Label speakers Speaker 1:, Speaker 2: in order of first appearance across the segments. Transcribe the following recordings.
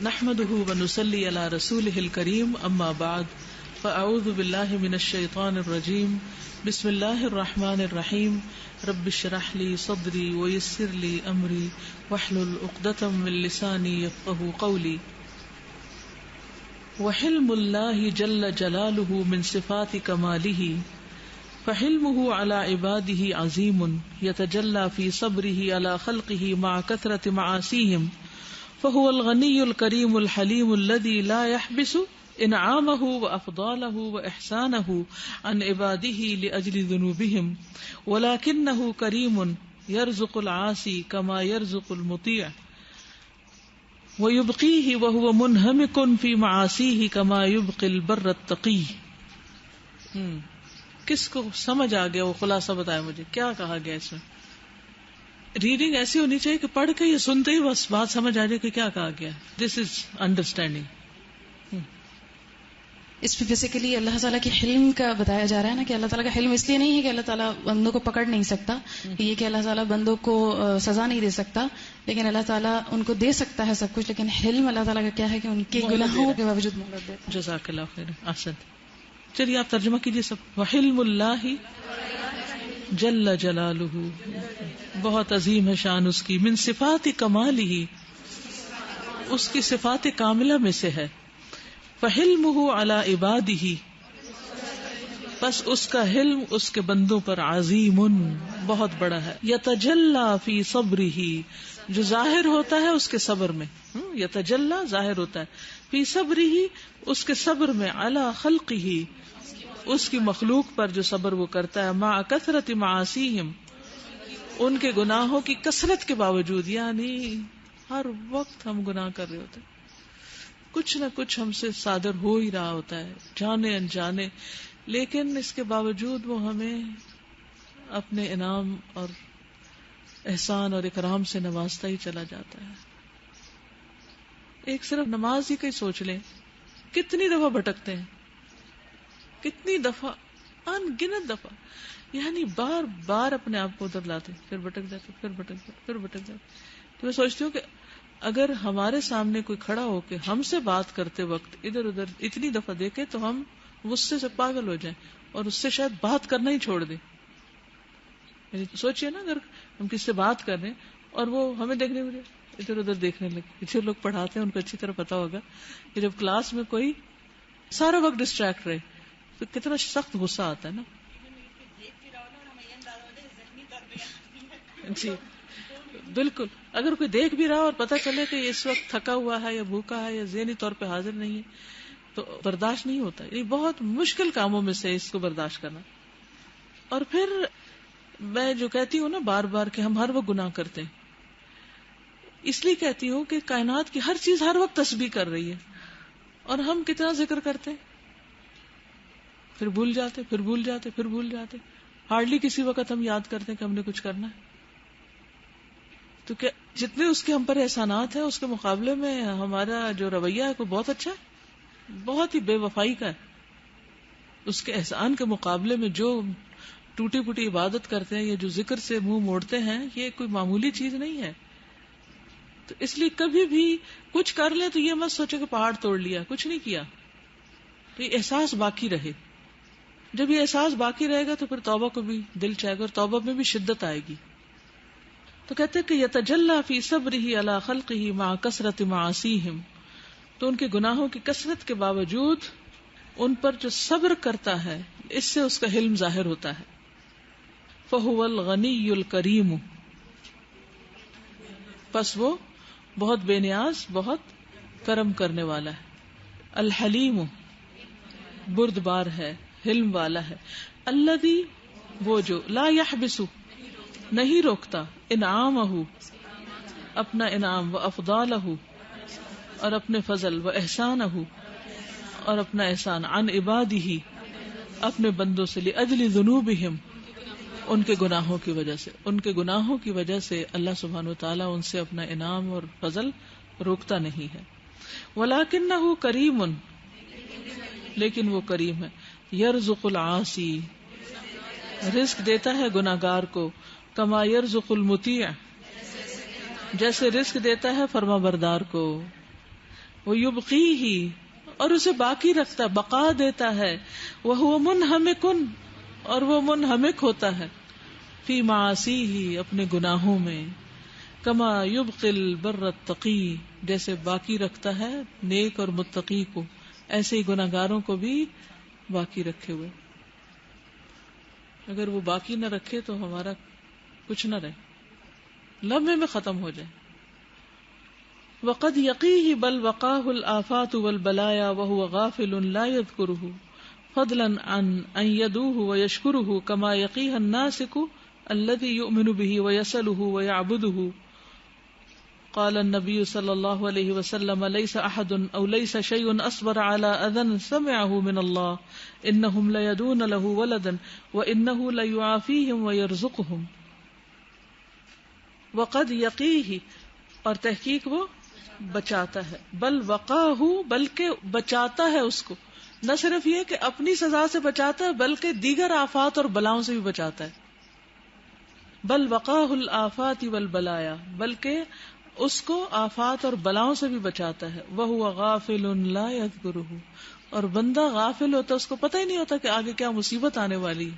Speaker 1: نحمده ونصلي على رسوله الكريم اما بعد فاعوذ بالله من الشيطان الرجيم بسم الله الرحمن الرحيم رب اشرح لي صدري ويسر لي امري واحلل عقدة من لساني يفقهوا قولي. وحلم الله جل جلاله من صفات كماله فحلمه على عباده عظيم يتجلى في صبره على خلقه مع كثرة معاصيهم فهو الغني الكريم الحليم الذي لا يحبس انعامه وافضاله واحسانه عن عباده لاجل ذنوبهم ولكنه كريم يرزق العاصي كما يرزق المطيع ويبقيه وهو منهمك في معاصيه كما يبقي البر التقي. کس کو سمجھ آ گیا وہ خلاصہ بتایا مجھے کیا کہا گیا اس میں؟ ریڈنگ ایسی ہونی چاہیے کہ پڑھ کے یا سنتے ہی بس بات سمجھ آ جائے کہ کیا کہا گیا. دس از انڈرسٹینڈنگ.
Speaker 2: اس پہ بیسیکلی اللہ تعالیٰ کی حلم کا بتایا جا رہا ہے نا کہ اللہ تعالیٰ کا حلم اس لیے نہیں ہے کہ اللہ تعالیٰ بندوں کو پکڑ نہیں سکتا، یہ کہ اللہ تعالیٰ بندوں کو سزا نہیں دے سکتا، لیکن اللہ تعالیٰ ان کو دے سکتا ہے سب کچھ، لیکن حلم اللہ تعالیٰ کا کیا ہے کہ ان کے گناہوں کے باوجود مہلت دیتا ہے.
Speaker 1: جزاک اللہ خیر. احسنت. چلیے آپ ترجمہ کیجیے سب. وحلم اللہ جل جلالہ، بہت عظیم ہے شان اس کی، من صفات کمالہ، اس کی صفات کاملہ میں سے ہے. فحلمہ علی عبادہ، بس اس کا حلم اس کے بندوں پر عظیم، بہت بڑا ہے. یتجلی فی صبرہ، جو ظاہر ہوتا ہے اس کے صبر میں، یتجلی ظاہر ہوتا ہے، فی صبرہ اس کے صبر میں، علی خلقہ اس کی مخلوق پر جو صبر وہ کرتا ہے، مع کثرت معاصیہم ان کے گناہوں کی کثرت کے باوجود، یعنی ہر وقت ہم گناہ کر رہے ہوتے ہیں، کچھ نہ کچھ ہم سے صادر ہو ہی رہا ہوتا ہے جانے انجانے، لیکن اس کے باوجود وہ ہمیں اپنے انعام اور احسان اور اکرام سے نوازتا ہی چلا جاتا ہے. ایک صرف نماز ہی کا سوچ لیں، کتنی دفعہ بھٹکتے ہیں، کتنی دفعہ، ان گنت دفعہ، یعنی بار بار اپنے آپ کو ادھر لاتے، پھر بھٹک جاتے، پھر بھٹک جاتے، پھر بھٹک جاتے. تو میں سوچتی ہوں کہ اگر ہمارے سامنے کوئی کھڑا ہو کے ہم سے بات کرتے وقت ادھر ادھر اتنی دفعہ دیکھے تو ہم غصے سے پاگل ہو جائیں اور اس سے شاید بات کرنا ہی چھوڑ دیں. یعنی سوچئے نا، اگر ہم کسی سے بات کر رہے ہیں اور وہ ہمیں دیکھنے میں ادھر ادھر دیکھنے لگے. جو لوگ پڑھاتے ہیں ان کو اچھی طرح پتا ہوگا کہ جب کلاس میں کوئی سارا وقت ڈسٹریکٹ رہے تو کتنا سخت غصہ آتا ہے نا. جی بالکل. اگر کوئی دیکھ بھی رہا اور پتہ چلے کہ اس وقت تھکا ہوا ہے یا بھوکا ہے یا ذہنی طور پہ حاضر نہیں ہے تو برداشت نہیں ہوتا. یہ بہت مشکل کاموں میں سے اس کو برداشت کرنا. اور پھر میں جو کہتی ہوں نا بار بار کہ ہم ہر وقت گناہ کرتے ہیں، اس لیے کہتی ہوں کہ کائنات کی ہر چیز ہر وقت تسبیح کر رہی ہے اور ہم کتنا ذکر کرتے ہیں، پھر بھول جاتے، پھر بھول جاتے، پھر بھول جاتے. ہارڈلی کسی وقت ہم یاد کرتے ہیں کہ ہم نے کچھ کرنا ہے. تو کہ جتنے اس کے ہم پر احسانات ہیں اس کے مقابلے میں ہمارا جو رویہ ہے وہ بہت اچھا ہے، بہت ہی بے وفائی کا ہے. اس کے احسان کے مقابلے میں جو ٹوٹی پھوٹی عبادت کرتے ہیں یا جو ذکر سے منہ موڑتے ہیں، یہ کوئی معمولی چیز نہیں ہے. تو اس لیے کبھی بھی کچھ کر لیں تو یہ مت سوچے کہ پہاڑ توڑ لیا، کچھ نہیں کیا. تو یہ احساس باقی رہے. جب یہ احساس باقی رہے گا تو پھر توبہ کو بھی دل چاہے گا اور توبہ میں بھی شدت آئے گی. تو کہتے کہ یتجلی فی صبرہ علی خلقہ مع کثرت معاصیہم، تو ان کے گناہوں کی کثرت کے باوجود ان پر جو صبر کرتا ہے اس سے اس کا حلم ظاہر ہوتا ہے. فہو الغنی الکریم، پس وہ بہت بے نیاز، بہت کرم کرنے والا ہے. الحلیم، بردبار ہے، حلم والا ہے. الذی، وہ جو، لا یحبس، نہیں روکتا، انعامہ، اپنا انعام، و افضالہ، اور اپنے فضل، و احسانہ، اور اپنا احسان، عن عبادہ، اپنے بندوں سے، لاجل ذنوبہم، ان کے گناہوں کی وجہ سے. ان کے گناہوں کی وجہ سے اللہ سبحانہ وتعالیٰ ان سے اپنا انعام اور فضل روکتا نہیں ہے. ولیکنہ کریم، لیکن وہ کریم ہے. یرزق العاصی، رزق دیتا ہے گناہگار کو. کما یرزق المطیع، جیسے رزق دیتا ہے فرما بردار کو. وَيُبْقِيهِ اور اسے باقی رکھتا ہے، بقا دیتا ہے، وَهُوَ مُنْهَمِكٌ اور وہ منہمک ہوتا ہے، فی معاصیہ اپنے گناہوں میں، کما یبقی البر التقی جیسے باقی رکھتا ہے نیک اور متقی کو، ایسے ہی گناہگاروں کو بھی باقی رکھے ہوئے. اگر وہ باقی نہ رکھے تو ہمارا کچھ نہ رہے، لمحے میں ختم ہو جائے. وقد یقیہ بل وقاہ الآفات والبلایا وہو غافل لا یذکرہ فضلا عن ان یدوہ ویشکرہ کما یقیہ الناسک الذی یؤمن بہ ویسلہ ویعبدہ. قال النبی صلی اللہ علیہ وسلم لیس احد او لیس شیء اصبر علی اذن سمعہ من اللہ انہم لیدون له ولدا وانہ لیعافیہم ویرزقہم. وقد یقیہ اور تحقیق وہ بچاتا ہے، بل وقاہ بلکہ بچاتا ہے اس کو، نہ صرف یہ کہ اپنی سزا سے بچاتا ہے بلکہ دیگر آفات اور بلاؤں سے بھی بچاتا ہے. بل وقاہ الآفات والبلایا بلکہ اس کو آفات اور بلاؤں سے بھی بچاتا ہے. وہو غافل لا یذکرہ اور بندہ غافل ہوتا ہے، اس کو پتہ ہی نہیں ہوتا کہ آگے کیا مصیبت آنے والی ہے.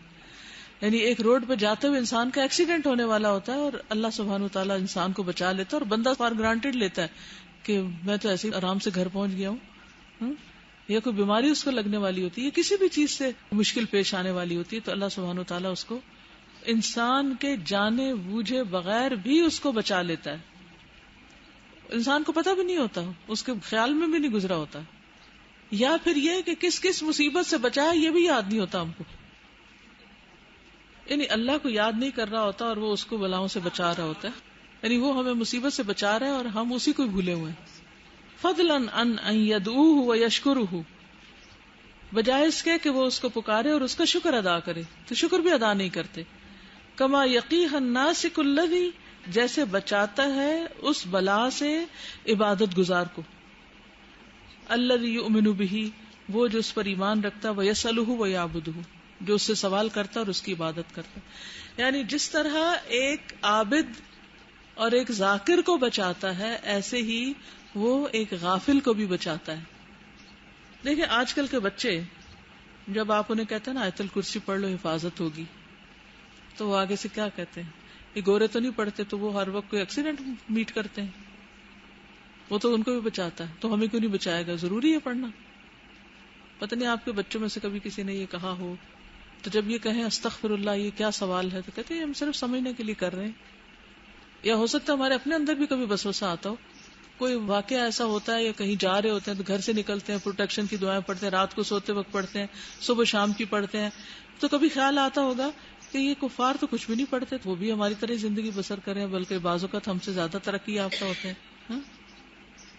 Speaker 1: یعنی ایک روڈ پہ جاتے ہوئے انسان کا ایکسیڈنٹ ہونے والا ہوتا ہے اور اللہ سبحانہ وتعالیٰ انسان کو بچا لیتا ہے اور بندہ فار گرانٹیڈ لیتا ہے کہ میں تو ایسے آرام سے گھر پہنچ گیا ہوں. یا کوئی بیماری اس کو لگنے والی ہوتی ہے، کسی بھی چیز سے مشکل پیش آنے والی ہوتی ہے تو اللہ سبحانہ وتعالیٰ اس کو انسان کے جانے بوجھے بغیر بھی اس کو بچا لیتا ہے. انسان کو پتہ بھی نہیں ہوتا، اس کے خیال میں بھی نہیں گزرا ہوتا. یا پھر یہ کہ کس کس مصیبت سے بچایا یہ بھی یاد نہیں ہوتا ہم کو، یعنی اللہ کو یاد نہیں کر رہا ہوتا اور وہ اس کو بلاؤں سے بچا رہا ہوتا ہے. یعنی وہ ہمیں مصیبت سے بچا رہا ہے اور ہم اسی کو بھولے ہوئے ہیں. فضلا عن ان یدعوہ ویشکرہ بجائے اس کے کہ وہ اس کو پکارے اور اس کا شکر ادا کرے، تو شکر بھی ادا نہیں کرتے. کما یقیہ الناسک الذی جیسے بچاتا ہے اس بلا سے عبادت گزار کو، الذی یؤمن بہ وہ جو اس پر ایمان رکھتا ہے، ویسلہ ویعبدہ جو اس سے سوال کرتا ہے اور اس کی عبادت کرتا ہے. یعنی جس طرح ایک عابد اور ایک ذاکر کو بچاتا ہے ایسے ہی وہ ایک غافل کو بھی بچاتا ہے. دیکھیں آج کل کے بچے جب آپ انہیں کہتے ہیں نا آیت الکرسی پڑھ لو حفاظت ہوگی، تو وہ آگے سے کیا کہتے ہیں؟ یہ گورے تو نہیں پڑھتے تو وہ ہر وقت کوئی ایکسیڈنٹ میٹ کرتے ہیں. وہ تو ان کو بھی بچاتا ہے، تو ہمیں کیوں نہیں بچائے گا؟ ضروری ہے پڑھنا. پتہ نہیں آپ کے بچوں میں سے کبھی کسی نے یہ کہا ہو، تو جب یہ کہیں استغفر اللہ یہ کیا سوال ہے، تو کہتے ہیں ہم صرف سمجھنے کے لیے کر رہے ہیں. یا ہو سکتا ہے ہمارے اپنے اندر بھی کبھی وسوسہ آتا ہو، کوئی واقعہ ایسا ہوتا ہے یا کہیں جا رہے ہوتے ہیں تو گھر سے نکلتے ہیں، پروٹیکشن کی دعائیں پڑھتے ہیں، رات کو سوتے وقت پڑھتے ہیں، صبح شام کی پڑھتے ہیں، تو کبھی خیال آتا ہوگا کہ یہ کفار تو کچھ بھی نہیں پڑھتے، وہ بھی ہماری طرح زندگی بسر کریں، بلکہ بعض اوقات ہم سے زیادہ ترقی یافتہ ہوتے ہیں.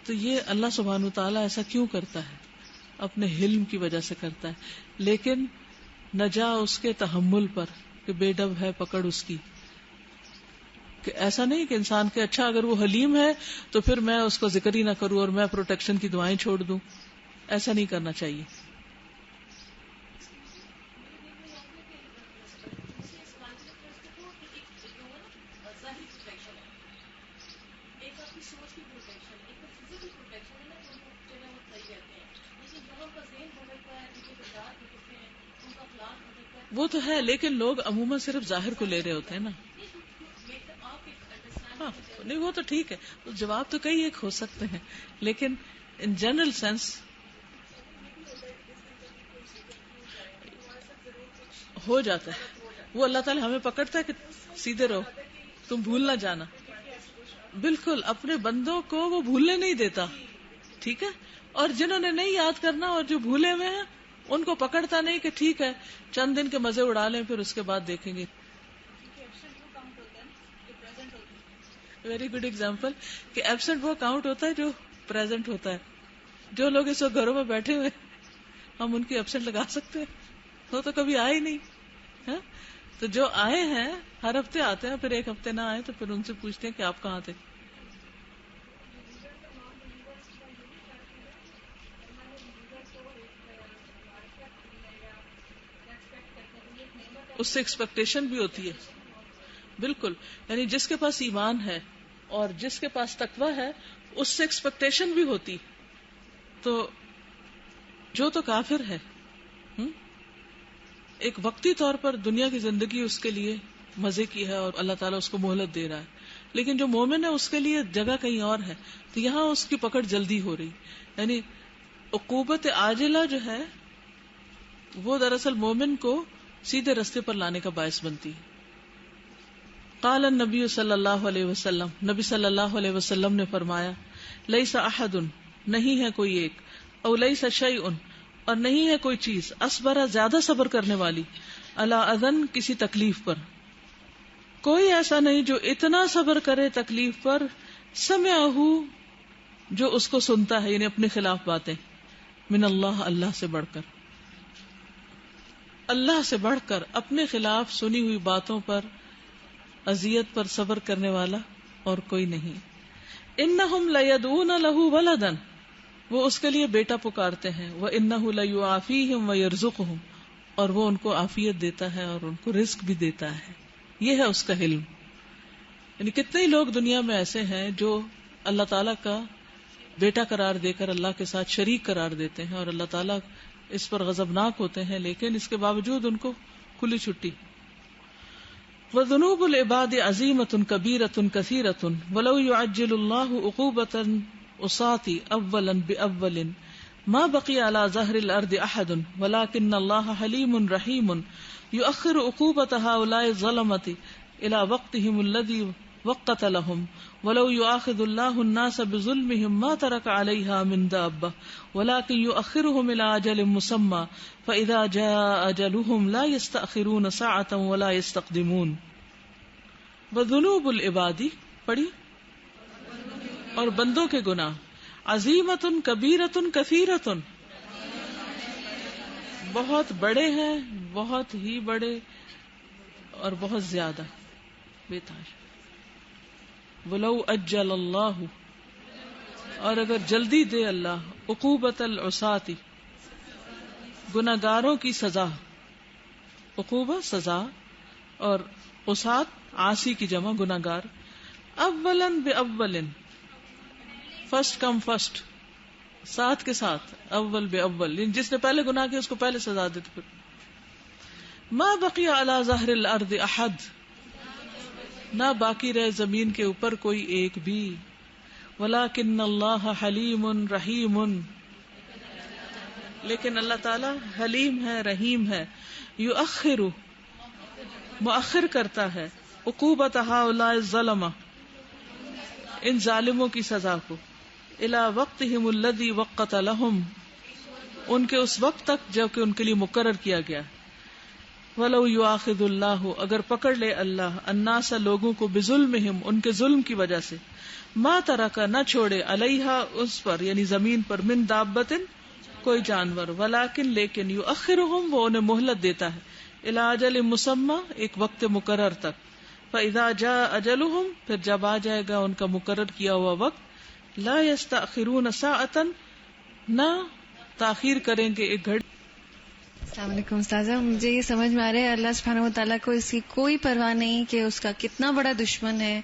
Speaker 1: تو یہ اللہ سبحانہ وتعالیٰ ایسا کیوں کرتا ہے؟ اپنے حلم کی وجہ سے کرتا ہے. لیکن نجا اس کے تحمل پر کہ بے ڈب ہے پکڑ اس کی، کہ ایسا نہیں کہ انسان کے اچھا اگر وہ حلیم ہے تو پھر میں اس کو ذکر ہی نہ کروں اور میں پروٹیکشن کی دعائیں چھوڑ دوں. ایسا نہیں کرنا چاہیے. وہ تو ہے، لیکن لوگ عموماً صرف ظاہر کو لے رہے ہوتے ہیں نا. ہاں نہیں وہ تو ٹھیک ہے، جواب تو کئی ایک ہو سکتے ہیں، لیکن ان جنرل سینس ہو جاتا ہے. وہ اللہ تعالیٰ ہمیں پکڑتا ہے کہ سیدھے رہو، تم بھول نہ جانا. بالکل اپنے بندوں کو وہ بھولنے نہیں دیتا، ٹھیک ہے. اور جنہوں نے نہیں یاد کرنا اور جو بھولے ہوئے ہیں ان کو پکڑتا نہیں کہ ٹھیک ہے چند دن کے مزے اڑا لیں پھر اس کے بعد دیکھیں گے. ویری گڈ ایگزامپل کہ ایبسنٹ وہ کاؤنٹ ہوتا ہے جو پریزنٹ ہوتا ہے. جو لوگ اس وقت گھروں میں بیٹھے ہوئے ہم ان کی ایبسنٹ لگا سکتے ہیں؟ وہ تو کبھی آئے ہی نہیں. تو جو آئے ہیں ہر ہفتے آتے ہیں، پھر ایک ہفتے نہ آئے تو پھر ان سے پوچھتے ہیں کہ آپ کہاں تھے. اس سے ایکسپیکٹیشن بھی ہوتی ہے. بالکل، یعنی جس کے پاس ایمان ہے اور جس کے پاس تقویٰ ہے اس سے ایکسپیکٹیشن بھی ہوتی تو جو تو کافر ہے ایک وقتی طور پر دنیا کی زندگی اس کے لیے مزے کی ہے اور اللہ تعالیٰ اس کو مہلت دے رہا ہے، لیکن جو مومن ہے اس کے لیے جگہ کہیں اور ہے. تو یہاں اس کی پکڑ جلدی ہو رہی، یعنی عقوبت عاجلہ جو ہے وہ دراصل مومن کو سیدھے رستے پر لانے کا باعث بنتی ہے. قال النبی صلی اللہ علیہ وسلم، نبی صلی اللہ علیہ وسلم نے فرمایا، لیس احد، نہیں ہے کوئی ایک، او لیس شیء، اور نہیں ہے کوئی چیز، اصبر، زیادہ صبر کرنے والی، علی اذن، کسی تکلیف پر، کوئی ایسا نہیں جو اتنا صبر کرے تکلیف پر، سمعہ، جو اس کو سنتا ہے، یعنی اپنے خلاف باتیں، من اللہ، اللہ سے بڑھ کر، اللہ سے بڑھ کر اپنے خلاف سنی ہوئی باتوں پر، اذیت پر صبر کرنے والا اور کوئی نہیں. انہم لیدعون لہ ولدا، وہ اس کے لیے بیٹا پکارتے ہیں، وانہ لیعافیہم ویرزقہم، اور وہ ان کو عافیت دیتا ہے اور ان کو رزق بھی دیتا ہے. یہ ہے اس کا علم. یعنی کتنے ہی لوگ دنیا میں ایسے ہیں جو اللہ تعالیٰ کا بیٹا قرار دے کر اللہ کے ساتھ شریک قرار دیتے ہیں اور اللہ تعالیٰ اس پر غضبناک ہوتے ہیں، لیکن اس کے باوجود ان کو کھلی چھٹی. وذنوب العباد عظیمۃ کبیرۃ کثیرۃ ولو یعجل اللہ عقوبۃ عصاة اولا باول ما بقی علی ظہر الارض احد ولکن اللہ حلیم رحیم یؤخر عقوبۃ ہؤلاء الظلمۃ الی وقتہم الذی وقت لهم ولو یؤاخذ اللہ الناس بظلمهم ما ترک علیہا من دابہ ولکن یؤخرهم الی اجل مسمى فاذا جاء اجلهم لا یستأخرون ساعۃ ولا یستقدمون. وذنوب العباد، پڑھی، اور بندوں کے گناہ، عظیمۃ کبیرۃ کثیرۃ، بہت بڑے ہیں، بہت ہی بڑے اور بہت زیادہ بے تاش. ولو اجل اللہ، اور اگر جلدی دے اللہ، عقوبۃ العصاة، گناہگاروں کی سزا، عقوبہ سزا، اور عصاة عاصی کی جمع گناہگار، اولاً باول، فرسٹ کم فرسٹ، ساتھ کے ساتھ، اول باول، جس نے پہلے گناہ کیا اس کو پہلے سزا دیتے. پھر ما بقی علی ظہر الارض احد، نہ باقی رہے زمین کے اوپر کوئی ایک بھی، ولکن اللہ حلیم رحیم، لیکن اللہ تعالی حلیم ہے، رحیم ہے. یؤخر، مؤخر کرتا ہے، عقوبۃ ہؤلاء الظلمہ، ان ظالموں کی سزا کو، الی وقتہم الذی وقت لہم، ان کے اس وقت تک جب کہ ان کے لیے مقرر کیا گیا. ولو یؤاخذ اللہ، اگر پکڑ لے اللہ، الناس، لوگوں کو، بظلمہم، ان کے ظلم کی وجہ سے، ما ترک، نہ چھوڑے، علیہا، اس پر، یعنی زمین پر، من دابۃ، کوئی جانور، ولکن، لیکن، یؤخرہم، وہ انہیں مہلت دیتا ہے، الی اجل مسمى، ایک وقت مقرر تک. فاذا جاء اجلہم، پھر جب آ جائے گا ان کا مقرر کیا ہوا وقت، لا یستأخرون ساعۃ، نہ تاخیر کریں گے ایک گھڑی.
Speaker 3: السلام علیکم استاذہ، مجھے یہ سمجھ میں آ رہا ہے اللہ سبحانہ وتعالیٰ کو اس کی کوئی پرواہ نہیں کہ اس کا کتنا بڑا دشمن ہے،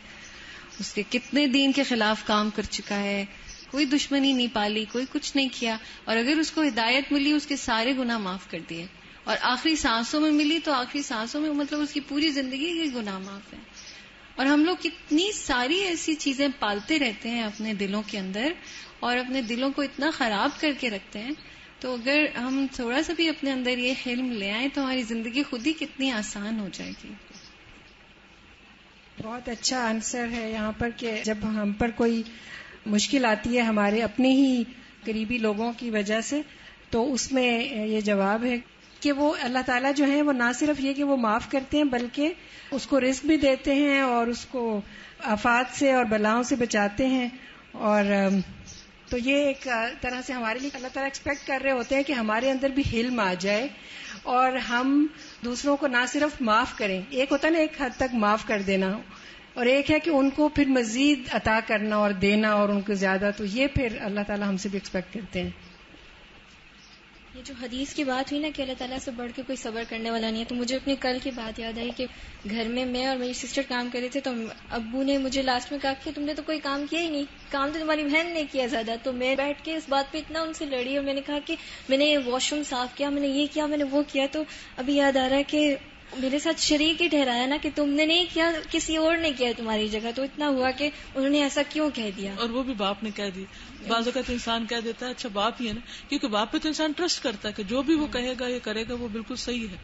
Speaker 3: اس کے کتنے دین کے خلاف کام کر چکا ہے، کوئی دشمنی نہیں پالی، کوئی کچھ نہیں کیا، اور اگر اس کو ہدایت ملی اس کے سارے گناہ معاف کر دیے، اور آخری سانسوں میں ملی تو آخری سانسوں میں مطلب اس کی پوری زندگی کے گناہ معاف ہیں. اور ہم لوگ کتنی ساری ایسی چیزیں پالتے رہتے ہیں اپنے دلوں کے اندر اور اپنے دلوں کو اتنا خراب کر کے رکھتے ہیں. تو اگر ہم تھوڑا سا بھی اپنے اندر یہ حلم لے آئیں تو ہماری زندگی خود ہی کتنی آسان ہو جائے گی.
Speaker 4: بہت اچھا آنسر ہے یہاں پر کہ جب ہم پر کوئی مشکل آتی ہے ہمارے اپنے ہی قریبی لوگوں کی وجہ سے، تو اس میں یہ جواب ہے کہ وہ اللہ تعالیٰ جو ہیں وہ نہ صرف یہ کہ وہ معاف کرتے ہیں بلکہ اس کو رزق بھی دیتے ہیں اور اس کو آفات سے اور بلاؤں سے بچاتے ہیں. اور تو یہ ایک طرح سے ہمارے لیے اللہ تعالیٰ ایکسپیکٹ کر رہے ہوتے ہیں کہ ہمارے اندر بھی حلم آ جائے اور ہم دوسروں کو نہ صرف معاف کریں، ایک ہوتا ہے نا ایک حد تک معاف کر دینا، اور ایک ہے کہ ان کو پھر مزید عطا کرنا اور دینا اور ان کو زیادہ، تو یہ پھر اللہ تعالیٰ ہم سے بھی ایکسپیکٹ کرتے ہیں.
Speaker 5: یہ جو حدیث کی بات ہوئی نا کہ اللہ تعالیٰ سے بڑھ کے کوئی صبر کرنے والا نہیں ہے، تو مجھے اپنے کل کی بات یاد آئی کہ گھر میں اور میری سسٹر کام کر رہے تھے، تو ابو نے مجھے لاسٹ میں کہا کہ تم نے تو کوئی کام کیا ہی نہیں، کام تو تمہاری بہن نے کیا زیادہ. تو میں بیٹھ کے اس بات پہ اتنا ان سے لڑی اور میں نے کہا کہ میں نے واش روم صاف کیا، میں نے یہ کیا، میں نے وہ کیا. تو ابھی یاد آ رہا ہے کہ میرے ساتھ شریک ہی ٹھہرایا نا کہ تم نے نہیں کیا، کسی اور نے کیا تمہاری جگہ. تو اتنا ہوا کہ انہوں نے ایسا کیوں کہہ دیا،
Speaker 1: اور وہ بھی باپ نے کہہ دیا. بعض اوقات انسان کہہ دیتا ہے اچھا باپ ہی ہے نا، کیونکہ باپ پہ تو انسان ٹرسٹ کرتا ہے کہ جو بھی وہ کہے گا یا کرے گا وہ بالکل صحیح ہے.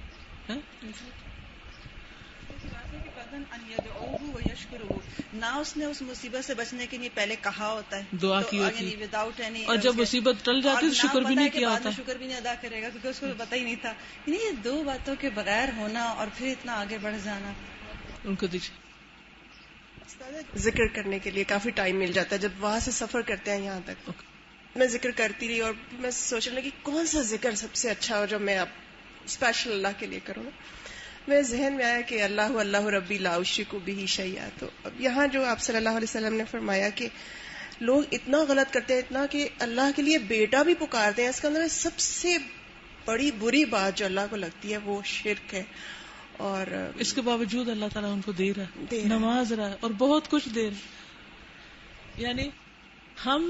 Speaker 6: نہ اس نے اس مصیبت سے بچنے کے لیے پہلے کہا ہوتا ہے،
Speaker 1: دعا کی ہوتی ہے،
Speaker 6: وداؤٹ اینی،
Speaker 1: اور جب مصیبت ٹل جاتی ہے تو شکر بھی نہیں کیا ہوتا،
Speaker 6: شکر بھی نہیں ادا کرے گا کیونکہ اس کو پتہ ہی نہیں تھا. یہ دو باتوں کے بغیر ہونا اور پھر اتنا آگے بڑھ جانا.
Speaker 1: ان کو دیجیے.
Speaker 7: ذکر کرنے کے لیے کافی ٹائم مل جاتا ہے جب وہاں سے سفر کرتے ہیں یہاں تک. میں ذکر کرتی رہی اور میں سوچنے لگی کون سا ذکر سب سے اچھا ہو جو میں اب اسپیشل اللہ کے لیے کروں. میرے ذہن میں آیا کہ اللہ اللہ ربی لا اشرک بہ شیئا. تو اب یہاں جو آپ صلی اللہ علیہ وسلم نے فرمایا کہ لوگ اتنا غلط کرتے ہیں، اتنا کہ اللہ کے لیے بیٹا بھی پکارتے ہیں، اس کے اندر سب سے بڑی بری بات جو اللہ کو لگتی ہے وہ شرک ہے. اور
Speaker 1: اس کے باوجود اللہ تعالیٰ ان کو دے رہا ہے، نماز رہا ہے اور بہت کچھ دے رہا ہے. یعنی ہم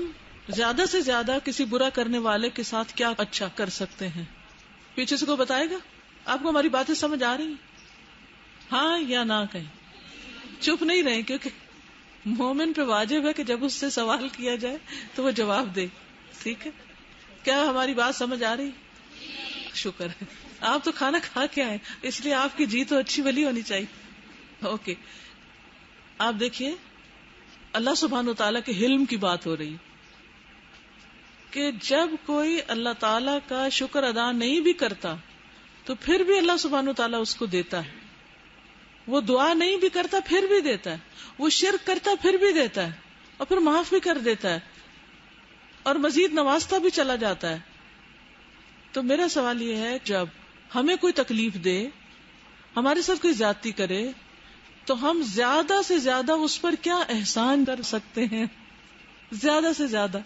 Speaker 1: زیادہ سے زیادہ کسی برا کرنے والے کے ساتھ کیا اچھا کر سکتے ہیں؟ پیچھے سے کوئی بتائے گا؟ آپ کو ہماری باتیں سمجھ آ رہی ہیں؟ ہاں یا نہ کہیں. چپ نہیں رہے، کیونکہ مومن پہ واجب ہے کہ جب اس سے سوال کیا جائے تو وہ جواب دے. ٹھیک ہے؟ کیا ہماری بات سمجھ آ رہی؟ شکر ہے. آپ تو کھانا کھا کے آئے، اس لیے آپ کی جی تو اچھی بلی ہونی چاہیے. اوکے، آپ دیکھیے اللہ سبحانہ وتعالیٰ کے حلم کی بات ہو رہی ہے کہ جب کوئی اللہ تعالیٰ کا شکر ادا نہیں بھی کرتا تو پھر بھی اللہ سبحانہ وتعالیٰ اس کو دیتا ہے. وہ دعا نہیں بھی کرتا پھر بھی دیتا ہے، وہ شرک کرتا پھر بھی دیتا ہے، اور پھر معاف بھی کر دیتا ہے، اور مزید نوازتا بھی چلا جاتا ہے. تو میرا سوال یہ ہے، جب ہمیں کوئی تکلیف دے، ہمارے ساتھ کوئی زیادتی کرے، تو ہم زیادہ سے زیادہ اس پر کیا احسان کر سکتے ہیں؟ زیادہ سے زیادہ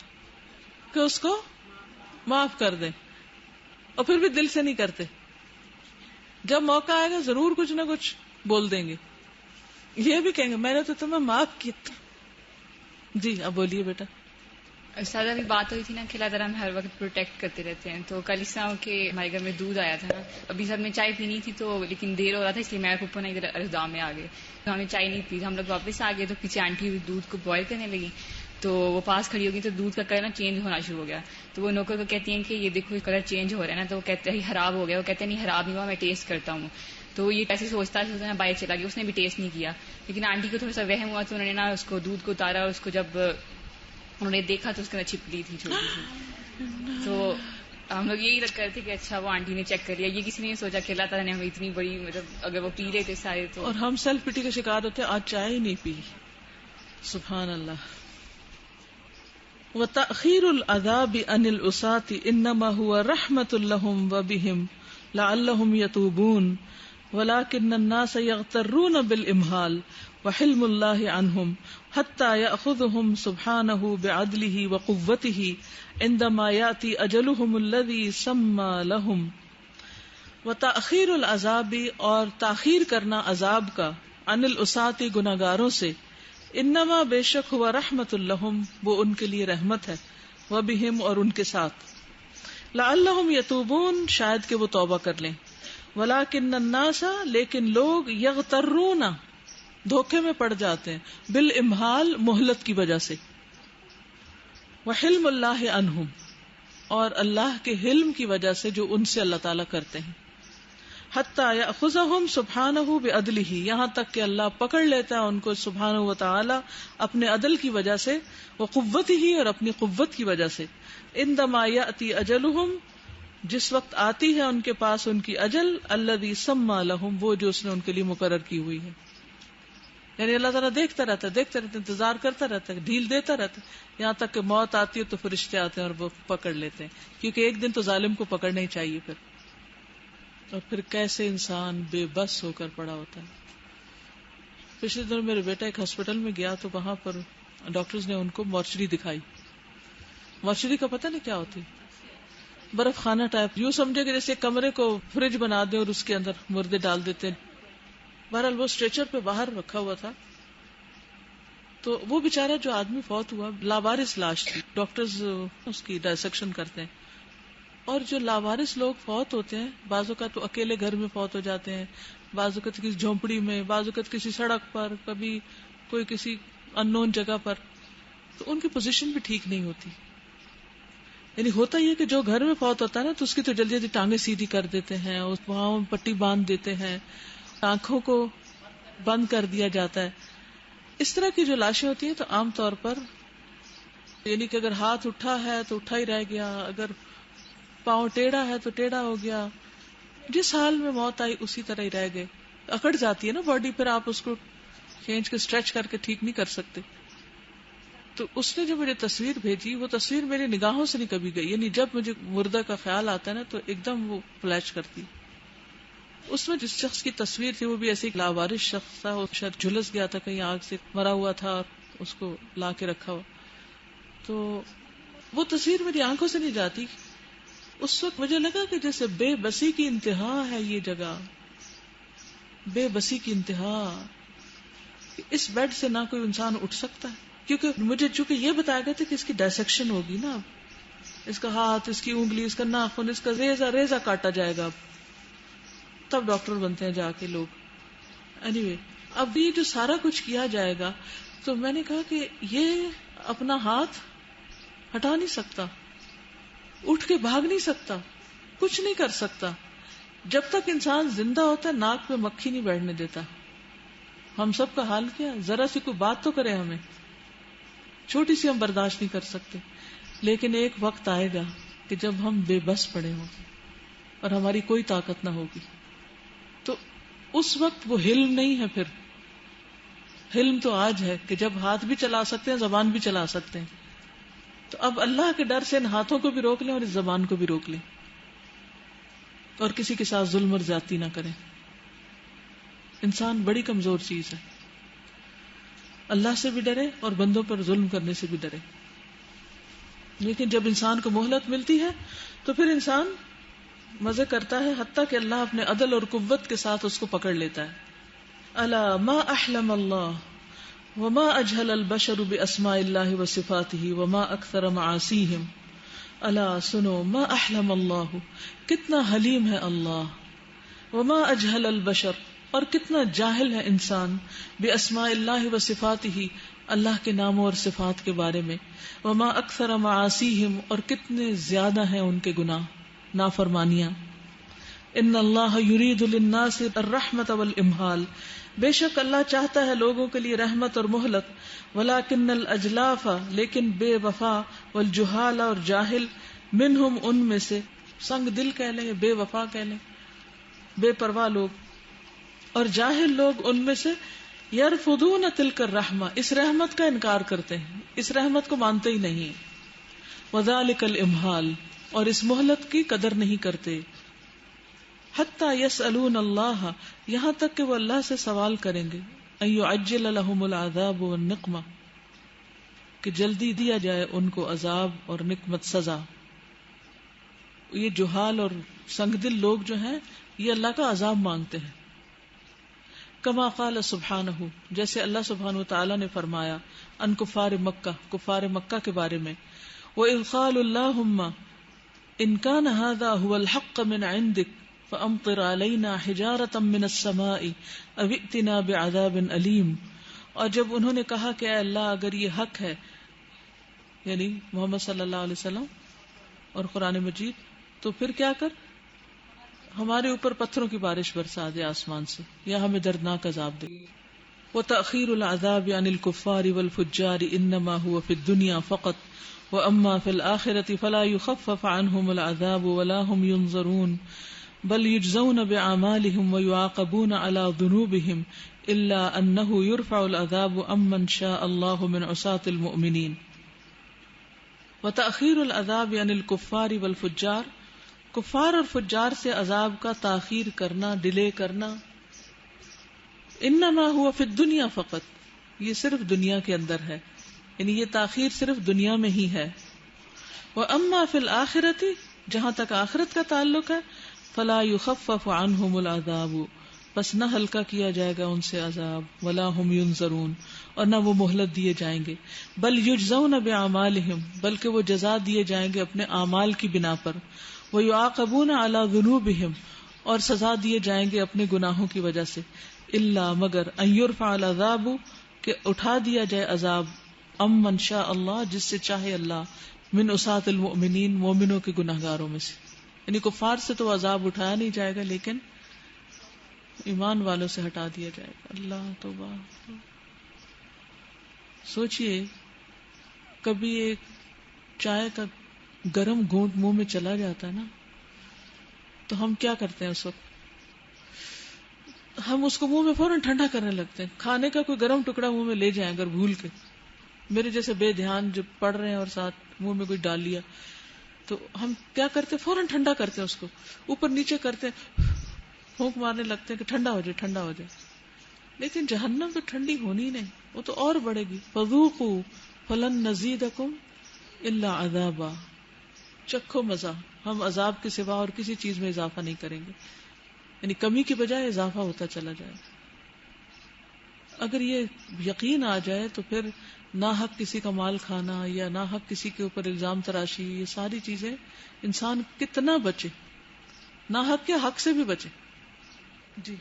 Speaker 1: کہ اس کو معاف کر دیں، اور پھر بھی دل سے نہیں کرتے. جب موقع آئے گا ضرور کچھ نہ کچھ بول دیں گے، یہ بھی کہیں گے میں نے تو تمہیں معاف کیا. جی اب بولیے بیٹا.
Speaker 8: استاد ابھی بات ہوئی تھی نا کہ اللہ تعالیٰ ہم ہر وقت پروٹیکٹ کرتے رہتے ہیں. تو کل اس طرح کہ ہمارے گھر میں دودھ آیا تھا نا، ابھی سب نے چائے پینی تھی تو لیکن دیر ہو رہا تھا، اس لیے میں پپا نا ادھر ارزدہ میں آ گئے، تو ہمیں چائے نہیں پی. ہم لوگ واپس آ گئے تو پیچھے آنٹی دودھ کو بوائل کرنے لگی، تو وہ پاس کھڑی ہوگی تو دودھ کا کلر نا چینج ہونا شروع ہو گیا. تو وہ نوکر کو کہتی ہیں کہ یہ دیکھو کلر چینج ہو رہا ہے نا، تو وہ کہتے ہیں خراب ہو گیا. وہ کہتے ہیں نہیں خراب نہیں ہوا، میں ٹیسٹ کرتا ہوں. تو یہ ایسے سوچتا نا باہر چلا گیا، اس نے بھی ٹیسٹ نہیں کیا. لیکن آنٹی کو تھوڑا سا وہم ہوا تو انہوں نے نا اس کو دودھ کو اتارا، اور اس کو جب انہوں نے دیکھا تو اس کے اندر چھپکلی تھی چھوٹی سی. تو ہم لوگ یہی کرتے تھے کہ اچھا وہ آنٹی نے چیک کر لیا. یہ کسی نے سوچا کہ اللہ تعالیٰ نے ہمیں اتنی بڑی، مطلب اگر وہ پی رہے تھے سارے تو.
Speaker 1: اور ہم سیلف پٹی کا شکار ہوتے آج چائے ہی نہیں پی. سبحان اللہ. وَتَأْخِيرُ الْعَذَابِ عَنِ الْأُسَاةِ إِنَّمَا هُوَ رَحْمَةٌ لَهُمْ وَبِهِمْ لَعَلَّهُمْ يَتُوبُونَ وَلَكِنَّ النَّاسَ يَغْتَرُّونَ بِالْإِمْهَالِ وَحِلْمُ اللَّهِ عَنْهُمْ حَتَّى يَأْخُذَهُمْ سُبْحَانَهُ بِعَدْلِهِ وَقُوَّتِهِ عِندَمَا يَأْتِي أَجَلُهُمُ الَّذِي سَمَّى لَهُمْ. وَتَأْخِيرُ الْعَذَابِ، اور تاخیر کرنا عذاب کا، عن الاساتی گناہگاروں سے، انما بے شک ہوا رحمت لہم، وہ ان کے لیے رحمت ہے، وبہم اور ان کے ساتھ، لعلہم یتوبون شاید کہ وہ توبہ کر لیں، ولکن الناس لیکن لوگ، یغترون دھوکے میں پڑ جاتے ہیں، بالامہال مہلت کی وجہ سے، وحلم اللہ عنہم اور اللہ کے حلم کی وجہ سے جو ان سے اللہ تعالیٰ کرتے ہیں، حتی یأخذہم سبحانہ بعدلہ یہاں تک کہ اللہ پکڑ لیتا ہے ان کو سبحانہ وتعالی اپنے عدل کی وجہ سے، وقوتہ اور اپنی قوت کی وجہ سے، عندما یأتی اجلہم جس وقت آتی ہے ان کے پاس ان کی اجل، الذی سمی لہم وہ جو اس نے ان کے لیے مقرر کی ہوئی ہے. یعنی اللہ تعالیٰ دیکھتا رہتا ہے، انتظار کرتا رہتا ہے، ڈھیل دیتا رہتا ہے، یہاں تک کہ موت آتی ہے تو فرشتے آتے ہیں اور وہ پکڑ لیتے ہیں، کیونکہ ایک دن تو ظالم کو پکڑنا ہی چاہیے. اور پھر کیسے انسان بے بس ہو کر پڑا ہوتا ہے. پچھلے دنوں میرے بیٹا ایک ہاسپٹل میں گیا تو وہاں پر ڈاکٹرز نے ان کو مورچری دکھائی. مورچری کا پتہ نہیں کیا ہوتی، برف خانہ ٹائپ، یوں سمجھے کہ جیسے کمرے کو فریج بنا دیں اور اس کے اندر مردے ڈال دیتے ہیں. بہرحال وہ اسٹریچر پہ باہر رکھا ہوا تھا. تو وہ بیچارہ جو آدمی فوت ہوا لاوارث لاش تھی. ڈاکٹرز اس کی ڈائسیکشن کرتے ہیں. اور جو لاوارث لوگ فوت ہوتے ہیں بعض اوقات تو اکیلے گھر میں فوت ہو جاتے ہیں، بعض اوقات کسی جھونپڑی میں، بعض اوقات کسی سڑک پر، کبھی کوئی کسی ان نون جگہ پر. تو ان کی پوزیشن بھی ٹھیک نہیں ہوتی. یعنی ہوتا یہ کہ جو گھر میں فوت ہوتا ہے نا تو اس کی تو جلدی جلدی ٹانگیں سیدھی کر دیتے ہیں، اس پاؤں پٹی باندھ دیتے ہیں، آنکھوں کو بند کر دیا جاتا ہے. اس طرح کی جو لاشیں ہوتی ہیں تو عام طور پر یعنی کہ اگر ہاتھ اٹھا ہے تو اٹھا ہی رہ گیا، اگر پاؤں ٹیڑھا ہے تو ٹیڑھا ہو گیا، جس حال میں موت آئی اسی طرح ہی رہ گئے. اکڑ جاتی ہے نا باڈی، پھر آپ اس کو کھینچ کے اسٹریچ کر کے ٹھیک نہیں کر سکتے. تو اس نے جو مجھے تصویر بھیجی وہ تصویر میری نگاہوں سے نہیں کبھی گئی. یعنی جب مجھے مردہ کا خیال آتا ہے نا تو ایک دم وہ فلیش کرتی. اس میں جس شخص کی تصویر تھی وہ بھی ایسے لاوارث شخص تھا، وہ شاید جھلس گیا تھا کہیں، آگ سے مرا ہوا تھا اور اس کو لا کے رکھا ہوا. تو وہ تصویر میری آنکھوں سے نہیں جاتی. اس وقت مجھے لگا کہ جیسے بے بسی کی انتہا ہے یہ جگہ، بے بسی کی انتہا. اس بیڈ سے نہ کوئی انسان اٹھ سکتا ہے، کیونکہ مجھے چونکہ یہ بتایا گیا تھا کہ اس کی ڈائسیکشن ہوگی نا، اب اس کا ہاتھ، اس کی انگلی، اس کا ناخن، اس کا ریزہ کاٹا جائے گا. اب تب ڈاکٹر بنتے ہیں جا کے لوگ. اینی وے اب یہ جو سارا کچھ کیا جائے گا تو میں نے کہا کہ یہ اپنا ہاتھ ہٹا نہیں سکتا، اٹھ کے بھاگ نہیں سکتا، کچھ نہیں کر سکتا. جب تک انسان زندہ ہوتا ہے ناک پہ مکھی نہیں بیٹھنے دیتا. ہم سب کا حال کیا، ذرا سی کوئی بات تو کرے، ہمیں چھوٹی سی ہم برداشت نہیں کر سکتے. لیکن ایک وقت آئے گا کہ جب ہم بے بس پڑے ہوں گے اور ہماری کوئی طاقت نہ ہوگی. تو اس وقت وہ حلم نہیں ہے. پھر حلم تو آج ہے کہ جب ہاتھ بھی چلا سکتے ہیں، زبان بھی چلا سکتے ہیں. تو اب اللہ کے ڈر سے ان ہاتھوں کو بھی روک لیں اور اس زبان کو بھی روک لیں، اور کسی کے ساتھ ظلم اور زیادتی نہ کریں. انسان بڑی کمزور چیز ہے. اللہ سے بھی ڈرے اور بندوں پر ظلم کرنے سے بھی ڈرے. لیکن جب انسان کو مہلت ملتی ہے تو پھر انسان مزے کرتا ہے، حتیٰ کہ اللہ اپنے عدل اور قوت کے ساتھ اس کو پکڑ لیتا ہے. الا ما احلم اللہ وما اجہل البشر باسماء اللہ وصفاتہ وما اکثر معاصیہم. الا سنو، ما احلم اللہ، کتنا حلیم ہے اللہ، وما اجہل البشر، اور کتنا جاہل ہے انسان، باسماء اللہ وصفاتہ، اللہ کے ناموں اور صفات کے بارے میں، وما اکثر معاصیہم، اور کتنے زیادہ ہیں ان کے گناہ، نافرمانیاں. ان اللہ یرید للناس الرحمت والامہال، بے شک اللہ چاہتا ہے لوگوں کے لیے رحمت اور مہلت. ولکن الاجلاف، لیکن بے وفا، والجہال، اور جاہل، منہم ان میں سے، سنگ دل کہہ لیں، بے وفا کہہ لیں، بے پرواہ لوگ اور جاہل لوگ ان میں سے، یرفضون تلک الرحمہ، اس رحمت کا انکار کرتے ہیں، اس رحمت کو مانتے ہی نہیں. وذالک الامہال، اور اس مہلت کی قدر نہیں کرتے. حتی یسألون اللہ، یہاں تک کہ وہ اللہ سے سوال کریں گے، ان یعجل لهم العذاب والنقمہ، کہ جلدی دیا جائے ان کو عذاب اور نقمت سزا. یہ جہال اور سنگ دل لوگ جو ہیں یہ اللہ کا عذاب مانگتے ہیں. کما قال سبحانہ، جیسے اللہ سبحانہ وتعالی نے فرمایا ان کفار مکہ، کفار مکہ کے بارے میں، وَإِذْ قَالُوا اللَّهُمَّ إِنْ كَانَ هَذَا هُوَ الْحَقَّ مِنْ عِنْدِكَ فَأَمْطِرْ عَلَيْنَا حِجَارَةً مِّنَ السَّمَاءِ أَوْ ائْتِنَا بِعَذَابٍ أَلِيمٍ. اور جب انہوں نے کہا کہ اے اللہ اگر یہ حق ہے، یعنی محمد صلی اللہ علیہ وسلم اور قرآن مجید، تو پھر کیا کر، ہمارے اوپر پتھروں کی بارش برسا دے آسمان سے، یا ہمیں دردناک عذاب دے. وتأخير العذاب عن الكفار والفجار انما هو في الدنيا فقط واما في الآخرة فلا يخفف عنهم العذاب ولا هم ينظرون بل يجزون بأعمالهم ويعاقبون على ذنوبهم الا انه يرفع العذاب عمن شاء الله من عصاة المؤمنين. وتأخير العذاب عن الكفار والفجار، کفار اور فجار سے عذاب کا تاخیر کرنا، ڈیلے کرنا. انما هو فی الدنیا فقط، یہ صرف دنیا کے اندر ہے، یعنی یہ تاخیر صرف دنیا میں ہی ہے. واما فی الآخرۃ، جہاں تک آخرت کا تعلق ہے فلا یخفف عنہم العذاب، بس نہ ہلکا کیا جائے گا ان سے عذاب، ولا هم ينظرون، اور نہ وہ مہلت دیے جائیں گے، بل یجزون باعمالہم، بلکہ وہ جزا دیے جائیں گے اپنے اعمال کی بنا پر، ویعاقبون علی ذنوبہم، اور سزا دیے جائیں گے اپنے گناہوں کی وجہ سے، الا مگر ان یرفع العذاب، کہ اٹھا دیا جائے عذاب، امن شاء اللہ، جس سے چاہے اللہ، من اسات المؤمنین، مومنوں کے گناہگاروں میں سے، یعنی کفار سے تو عذاب اٹھایا نہیں جائے گا لیکن ایمان والوں سے ہٹا دیا جائے گا. اللہ توبہ. سوچئے کبھی ایک چائے کا گرم گھونٹ منہ میں چلا جاتا ہے نا، تو ہم کیا کرتے ہیں اس وقت؟ ہم اس کو منہ میں فوراً ٹھنڈا کرنے لگتے ہیں. کھانے کا کوئی گرم ٹکڑا منہ میں لے جائیں اگر بھول کے، میرے جیسے بے دھیان جو پڑھ رہے ہیں اور ساتھ منہ میں کوئی ڈال لیا، تو ہم کیا کرتے ہیں؟ فوراً ٹھنڈا کرتے ہیں اس کو، اوپر نیچے کرتے ہیں، پھونک مارنے لگتے ہیں کہ ٹھنڈا ہو جائے ٹھنڈا ہو جائے. لیکن جہنم تو ٹھنڈی ہونی نہیں، وہ تو اور بڑھے گی. فذوقوا فلن نزیدکم الا عذابا، چکھو مزہ، ہم عذاب کے سوا اور کسی چیز میں اضافہ نہیں کریں گے، یعنی کمی کی بجائے اضافہ ہوتا چلا جائے. اگر یہ یقین آ جائے تو پھر ناحق کسی کا مال کھانا یا ناحق کسی کے اوپر الزام تراشی، یہ ساری چیزیں انسان کتنا بچے، ناحق کے حق سے بھی بچے. جی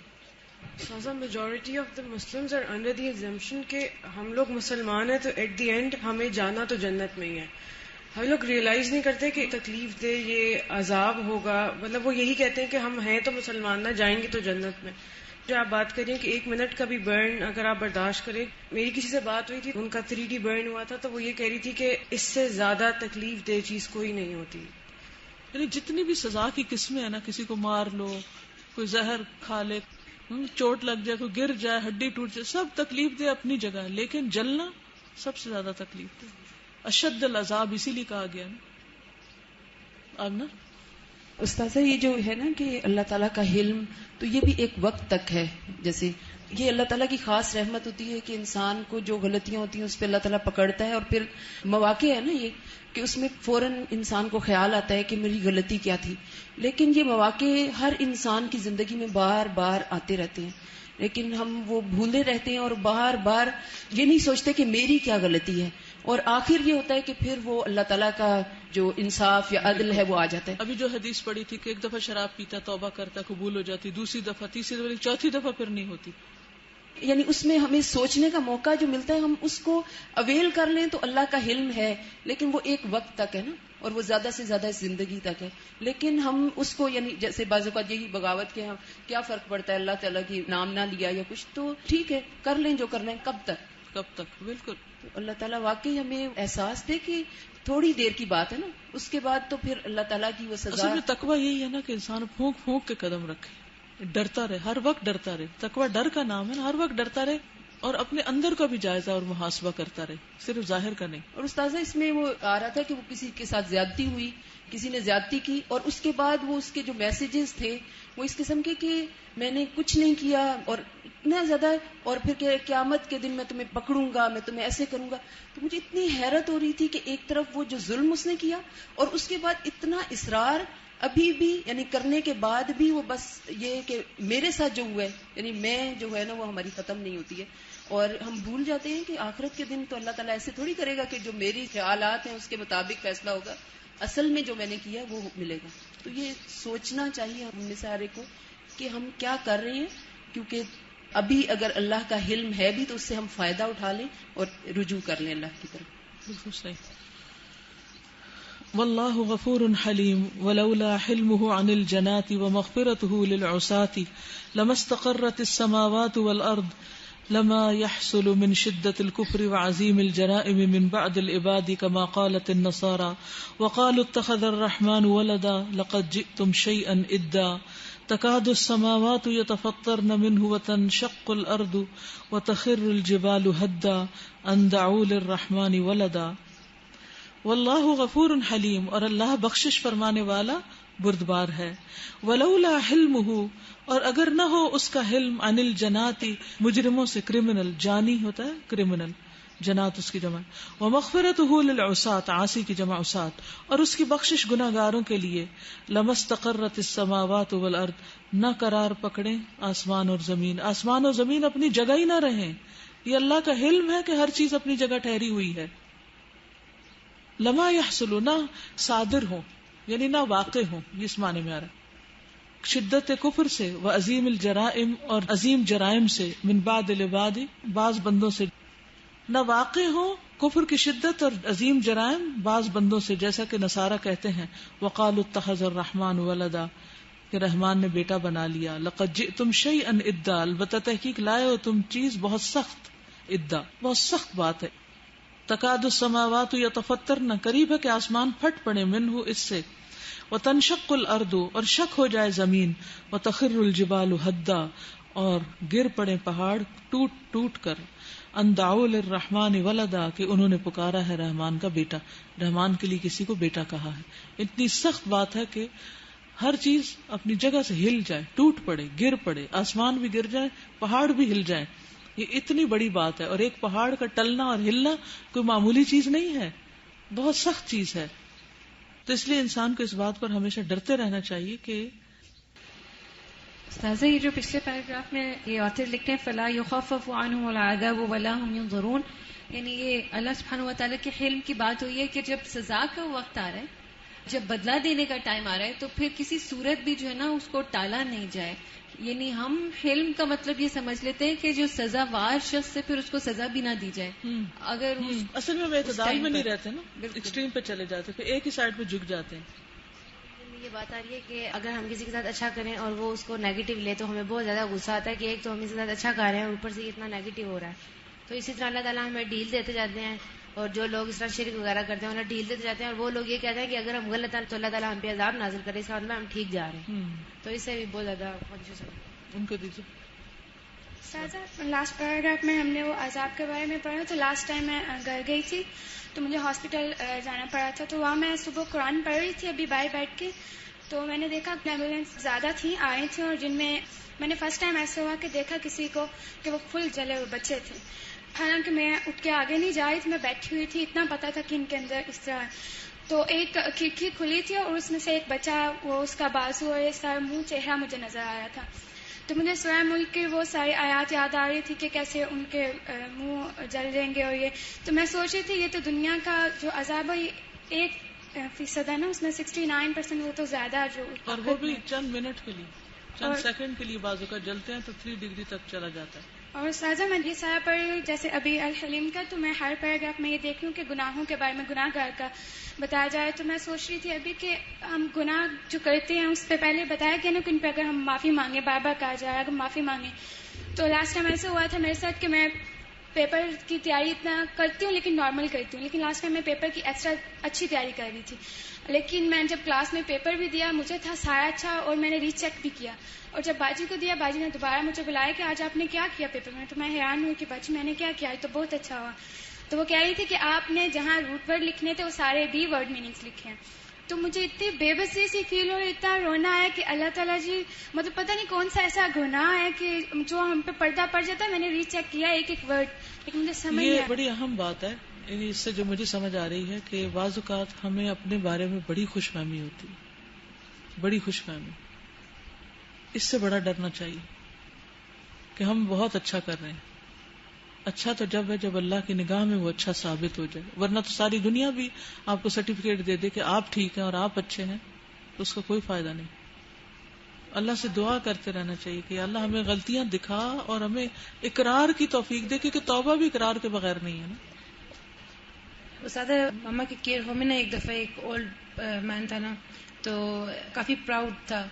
Speaker 9: majority of the Muslims are under the exemption کہ ہم لوگ مسلمان ہیں تو ایٹ دی اینڈ ہمیں جانا تو جنت میں ہی ہے. ہم لوگ ریئلائز نہیں کرتے کہ تکلیف دے، یہ عذاب ہوگا، مطلب وہ یہی کہتے ہیں کہ ہم ہیں تو مسلمان، نہ جائیں گے تو جنت میں. جو آپ بات کریں کہ 1 منٹ کا بھی برن اگر آپ برداشت کریں، میری کسی سے بات ہوئی تھی، ان کا 3D برن ہوا تھا، تو وہ یہ کہہ رہی تھی کہ اس سے زیادہ تکلیف دہ چیز کوئی نہیں ہوتی.
Speaker 1: یعنی جتنی بھی سزا کی قسمیں ہیں نا، کسی کو مار لو، کوئی زہر کھا لے، چوٹ لگ جائے، کوئی گر جائے، ہڈی ٹوٹ جائے، سب تکلیف دے اپنی جگہ، لیکن جلنا سب سے زیادہ تکلیف دے. اشد العذاب اسی لیے کہا گیا نا. اب نا
Speaker 10: استاذہ یہ جو ہے نا کہ اللہ تعالیٰ کا حلم، تو یہ بھی ایک وقت تک ہے. جیسے یہ اللہ تعالیٰ کی خاص رحمت ہوتی ہے کہ انسان کو جو غلطیاں ہوتی ہیں اس پہ اللہ تعالیٰ پکڑتا ہے، اور پھر مواقع ہے نا یہ کہ اس میں فوراً انسان کو خیال آتا ہے کہ میری غلطی کیا تھی. لیکن یہ مواقع ہر انسان کی زندگی میں بار بار آتے رہتے ہیں، لیکن ہم وہ بھولے رہتے ہیں اور بار بار یہ نہیں سوچتے کہ میری کیا غلطی ہے، اور آخر یہ ہوتا ہے کہ پھر وہ اللہ تعالیٰ کا جو انصاف یا عدل ہے وہ آ جاتا ہے.
Speaker 1: ابھی جو حدیث پڑھی تھی کہ ایک دفعہ شراب پیتا، توبہ کرتا، قبول ہو جاتی، دوسری دفعہ، تیسری دفعہ، چوتھی دفعہ پھر نہیں ہوتی.
Speaker 10: یعنی اس میں ہمیں سوچنے کا موقع جو ملتا ہے، ہم اس کو اویل کر لیں تو اللہ کا حلم ہے، لیکن وہ ایک وقت تک ہے نا، اور وہ زیادہ سے زیادہ زندگی تک ہے. لیکن ہم اس کو یعنی جیسے بعض اوقات یہی بغاوت کے ہم کیا فرق پڑتا ہے، اللہ تعالیٰ کی نام نہ لیا یا کچھ، تو ٹھیک ہے کر لیں جو کرنا ہے. کب تک بالکل. تو اللہ تعالیٰ واقعی ہمیں احساس دے کہ تھوڑی دیر کی بات ہے نا، اس کے بعد تو پھر اللہ تعالیٰ کی وہ سزا.
Speaker 1: اصل میں تقویٰ یہی ہے نا کہ انسان پھونک پھونک کے قدم رکھے، ڈرتا رہے، ہر وقت ڈرتا رہے. تقویٰ ڈر کا نام ہے نا، ہر وقت ڈرتا رہے اور اپنے اندر کا بھی جائزہ اور محاسبہ کرتا رہے، صرف ظاہر کا نہیں.
Speaker 10: اور استاذہ اس میں وہ آ رہا تھا کہ وہ کسی کے ساتھ زیادتی ہوئی، کسی نے زیادتی کی، اور اس کے بعد وہ اس کے جو میسیجز تھے وہ اس قسم کے کہ میں نے کچھ نہیں کیا اور اتنا زیادہ، اور پھر قیامت کے دن میں تمہیں پکڑوں گا، میں تمہیں ایسے کروں گا. تو مجھے اتنی حیرت ہو رہی تھی کہ ایک طرف وہ جو ظلم اس نے کیا، اور اس کے بعد اتنا اصرار ابھی بھی، یعنی کرنے کے بعد بھی وہ بس یہ کہ میرے ساتھ جو ہوا ہے، یعنی میں جو ہے نا وہ ہماری ختم نہیں ہوتی ہے. اور ہم بھول جاتے ہیں کہ آخرت کے دن تو اللہ تعالیٰ ایسے تھوڑی کرے گا کہ جو میری خیالات ہیں اس کے مطابق فیصلہ ہوگا، اصل میں جو میں نے کیا وہ ملے گا. تو یہ سوچنا چاہیے ہم میں سارے کو کہ ہم کیا کر رہے ہیں، کیونکہ ابھی اگر اللہ کا حلم ہے بھی تو اس سے ہم فائدہ اٹھا لیں اور رجوع کر لیں اللہ کی طرف.
Speaker 1: بالکل صحیح. واللہ غفور حلیم ولولا حلمه عن الجنات ومغفرته للعصاة لما استقرت السماوات والارض لما يحصل من شدة الكفر وعظيم الجرائم من بعد العباد كما قالت النصارى وقالوا اتخذ الرحمن ولدا لقد جئتم شيئا إدا تكاد السماوات يتفطرن منه وتنشق الأرض وتخر الجبال هدا أن دعوا للرحمن ولدا. واللہ غفور حلیم، اور اللہ بخشش فرمانے والا بردبار ہے. ولولا حلمہ، اور اگر نہ ہو اس کا حلم، عن الجنات، مجرموں سے، کرمنل، جانی ہوتا ہے کرمنل، جنات اس کی جمع. ومغفرتہ للعصاة عاصی کی جمع عصاة، اور اس کی بخشش گناہگاروں کے لیے. لما استقرت السماوات والارض، نہ قرار پکڑے آسمان اور زمین، آسمان اور زمین اپنی جگہ ہی نہ رہیں. یہ اللہ کا حلم ہے کہ ہر چیز اپنی جگہ ٹھہری ہوئی ہے. لما یحصل، نہ صادر ہو یعنی نہ واقع ہو، اس معنی میں آ رہا ہے. شدت کفر سے، و عظیم الجرائم اور عظیم جرائم سے، من بعد العباد بعض بندوں سے نہ واقع ہو کفر کی شدت اور عظیم جرائم بعض بندوں سے، جیسا کہ نصارہ کہتے ہیں وقالوا اتخذ الرحمن ولدا، کہ رحمان نے بیٹا بنا لیا. لقد جئتم شیئا ادا، البتہ تحقیق لائے ہو تم چیز بہت سخت، ادا بہت سخت بات ہے. تکاد السماوات یتفطرن، قریب ہے کہ آسمان پھٹ پڑے، منہ اس سے. وتنشق الارض، اور شک ہو جائے زمین. وتخر الجبال ہدا، اور گر پڑے پہاڑ ٹوٹ ٹوٹ کر. ان دعوا للرحمن ولدا، کہ انہوں نے پکارا ہے رحمان کا بیٹا، رحمان کے لیے کسی کو بیٹا کہا ہے. اتنی سخت بات ہے کہ ہر چیز اپنی جگہ سے ہل جائے، ٹوٹ پڑے، گر پڑے، آسمان بھی گر جائے، پہاڑ بھی ہل جائے. یہ اتنی بڑی بات ہے. اور ایک پہاڑ کا ٹلنا اور ہلنا کوئی معمولی چیز نہیں ہے، بہت سخت چیز ہے. تو اس لیے انسان کو اس بات پر ہمیشہ ڈرتے رہنا چاہیے کہ
Speaker 11: استاذہ یہ جو پچھلے پیراگراف میں یہ آتھر لکھتے ہیں فلا یخفف عنہم العذاب ولا هم ينظرون، یعنی یہ اللہ سبحانہ وتعالی کے حلم کی بات ہوئی ہے کہ جب سزا کا وقت آ رہا ہے، جب بدلہ دینے کا ٹائم آ رہا ہے، تو پھر کسی صورت بھی جو ہے نا اس کو ٹالا نہیں جائے. یعنی ہم حلم کا مطلب یہ سمجھ لیتے ہیں کہ جو سزا وار شخص سے پھر اس کو سزا بھی نہ دی جائے. اگر
Speaker 1: اصل میں اعتدال میں نہیں رہتے نا، ایکسٹریم پہ چلے جاتے، پھر ایک ہی سائڈ پہ جھک جاتے ہیں.
Speaker 12: یہ بات آ رہی ہے کہ اگر ہم کسی کے ساتھ اچھا کریں اور وہ اس کو نیگیٹو لے تو ہمیں بہت زیادہ غصہ آتا ہے کہ ایک تو ہم اس کے ساتھ اچھا کر رہے ہیں اور اوپر سے اتنا نیگیٹو ہو رہا ہے. تو اسی طرح اللہ تعالیٰ ہمیں ڈیل دیتے جاتے ہیں، اور جو لوگ اس طرح شرک وغیرہ کرتے ہیں انہیں ڈیل دیتے جاتے ہیں، اور وہ لوگ یہ کہتے ہیں کہ اگر ہم غلط ہیں تو اللہ تعالیٰ ہم پہ عذاب نازل کرے، اس میں ہم ٹھیک جا رہے ہیں. تو اس سے بھی بہت زیادہ
Speaker 1: ان کو دیجیے.
Speaker 13: لاسٹ پیراگراف میں ہم نے وہ عذاب کے بارے میں پڑھا. تو لاسٹ ٹائم میں گھر گئی تھی تو مجھے ہاسپٹل جانا پڑا تھا. تو وہاں میں صبح قرآن پڑھ رہی تھی ابھی باہر بیٹھ کے. تو میں نے دیکھا ایمبولینس زیادہ تھیں آئی تھیں، اور جن میں نے فرسٹ ٹائم ایسا ہوا کہ دیکھا کسی کو کہ وہ فل جلے ہوئے بچے تھے. حالانکہ میں اٹھ کے آگے نہیں جا رہی تھی، میں بیٹھی ہوئی تھی، اتنا پتا تھا کہ ان کے اندر اس طرح. تو ایک کھڑکی کھلی تھی اور اس میں سے ایک بچہ، وہ اس کا بازو اور سارا منہ چہرہ مجھے نظر آ رہا تھا. تو مجھے سورہ ملک کی وہ ساری آیات یاد آ رہی تھی کہ کیسے ان کے منہ جل جائیں گے. اور یہ تو میں سوچ رہی تھی یہ تو دنیا کا جو عذاب ہے 1% ہے نا، اس میں 69% وہ تو زیادہ جو،
Speaker 1: اور وہ بھی چند منٹ کے لیے، چند سیکنڈ کے لیے بازو کا جلتے ہیں تو 3 ڈگری تک چلا جاتا ہے.
Speaker 13: اور سازا میں یہ سارا پڑھ رہی ہوں جیسے ابھی الحلیم کا، تو میں ہر پیراگراف میں یہ دیکھ رہی ہوں کہ گناہوں کے بارے میں، گناہ گار کا بتایا جائے. تو میں سوچ رہی تھی ابھی کہ ہم گناہ جو کرتے ہیں اس پہ پہلے بتایا گیا نا کہ ان پہ اگر ہم معافی مانگیں، بار بار کہا جائے اگر معافی مانگیں. تو لاسٹ ٹائم ایسا ہوا تھا میرے ساتھ کہ میں پیپر کی تیاری اتنا کرتی ہوں لیکن نارمل کرتی ہوں، لیکن لاسٹ ٹائم میں پیپر کی ایکسٹرا اچھی تیاری کر رہی تھی. لیکن میں جب کلاس میں پیپر بھی دیا مجھے تھا سارا اچھا، اور میں نے ری چیک بھی کیا. اور جب باجی کو دیا، باجی نے دوبارہ مجھے بلایا کہ آج آپ نے کیا کیا پیپر میں. تو میں حیران ہوئی کہ باجی میں نے کیا کیا، تو بہت اچھا ہوا. تو وہ کہہ رہی تھی کہ آپ نے جہاں روٹ ورڈ لکھنے تھے وہ سارے ڈی ورڈ میننگس لکھے ہیں. تو مجھے اتنی بے بسی سی فیل ہو، اتنا رونا ہے کہ اللہ تعالیٰ جی مطلب پتہ نہیں کون سا ایسا گناہ ہے کہ جو ہم پہ پردہ پڑ جاتا ہے. میں نے ری چیک کیا ایک ایک ورڈ، لیکن مجھے سمجھ نہیں آیا.
Speaker 1: یہ بڑی اہم بات ہے. یعنی اس سے جو مجھے سمجھ آ رہی ہے کہ بعض اوقات ہمیں اپنے بارے میں بڑی خوش فہمی ہوتی ہے، بڑی خوش فہمی. اس سے بڑا ڈرنا چاہیے کہ ہم بہت اچھا کر رہے ہیں. اچھا تو جب ہے جب اللہ کی نگاہ میں وہ اچھا ثابت ہو جائے، ورنہ تو ساری دنیا بھی آپ کو سرٹیفکیٹ دے دے کہ آپ ٹھیک ہیں اور آپ اچھے ہیں تو اس کا کوئی فائدہ نہیں. اللہ سے دعا کرتے رہنا چاہیے کہ اللہ ہمیں غلطیاں دکھا اور ہمیں اقرار کی توفیق دے، کیونکہ توبہ بھی اقرار کے بغیر نہیں ہے نا.
Speaker 14: استاد ماما کے کیئر ہوم میں نا ایک دفعہ ایک اولڈ مین تھا نا، تو کافی پراؤڈ تھا،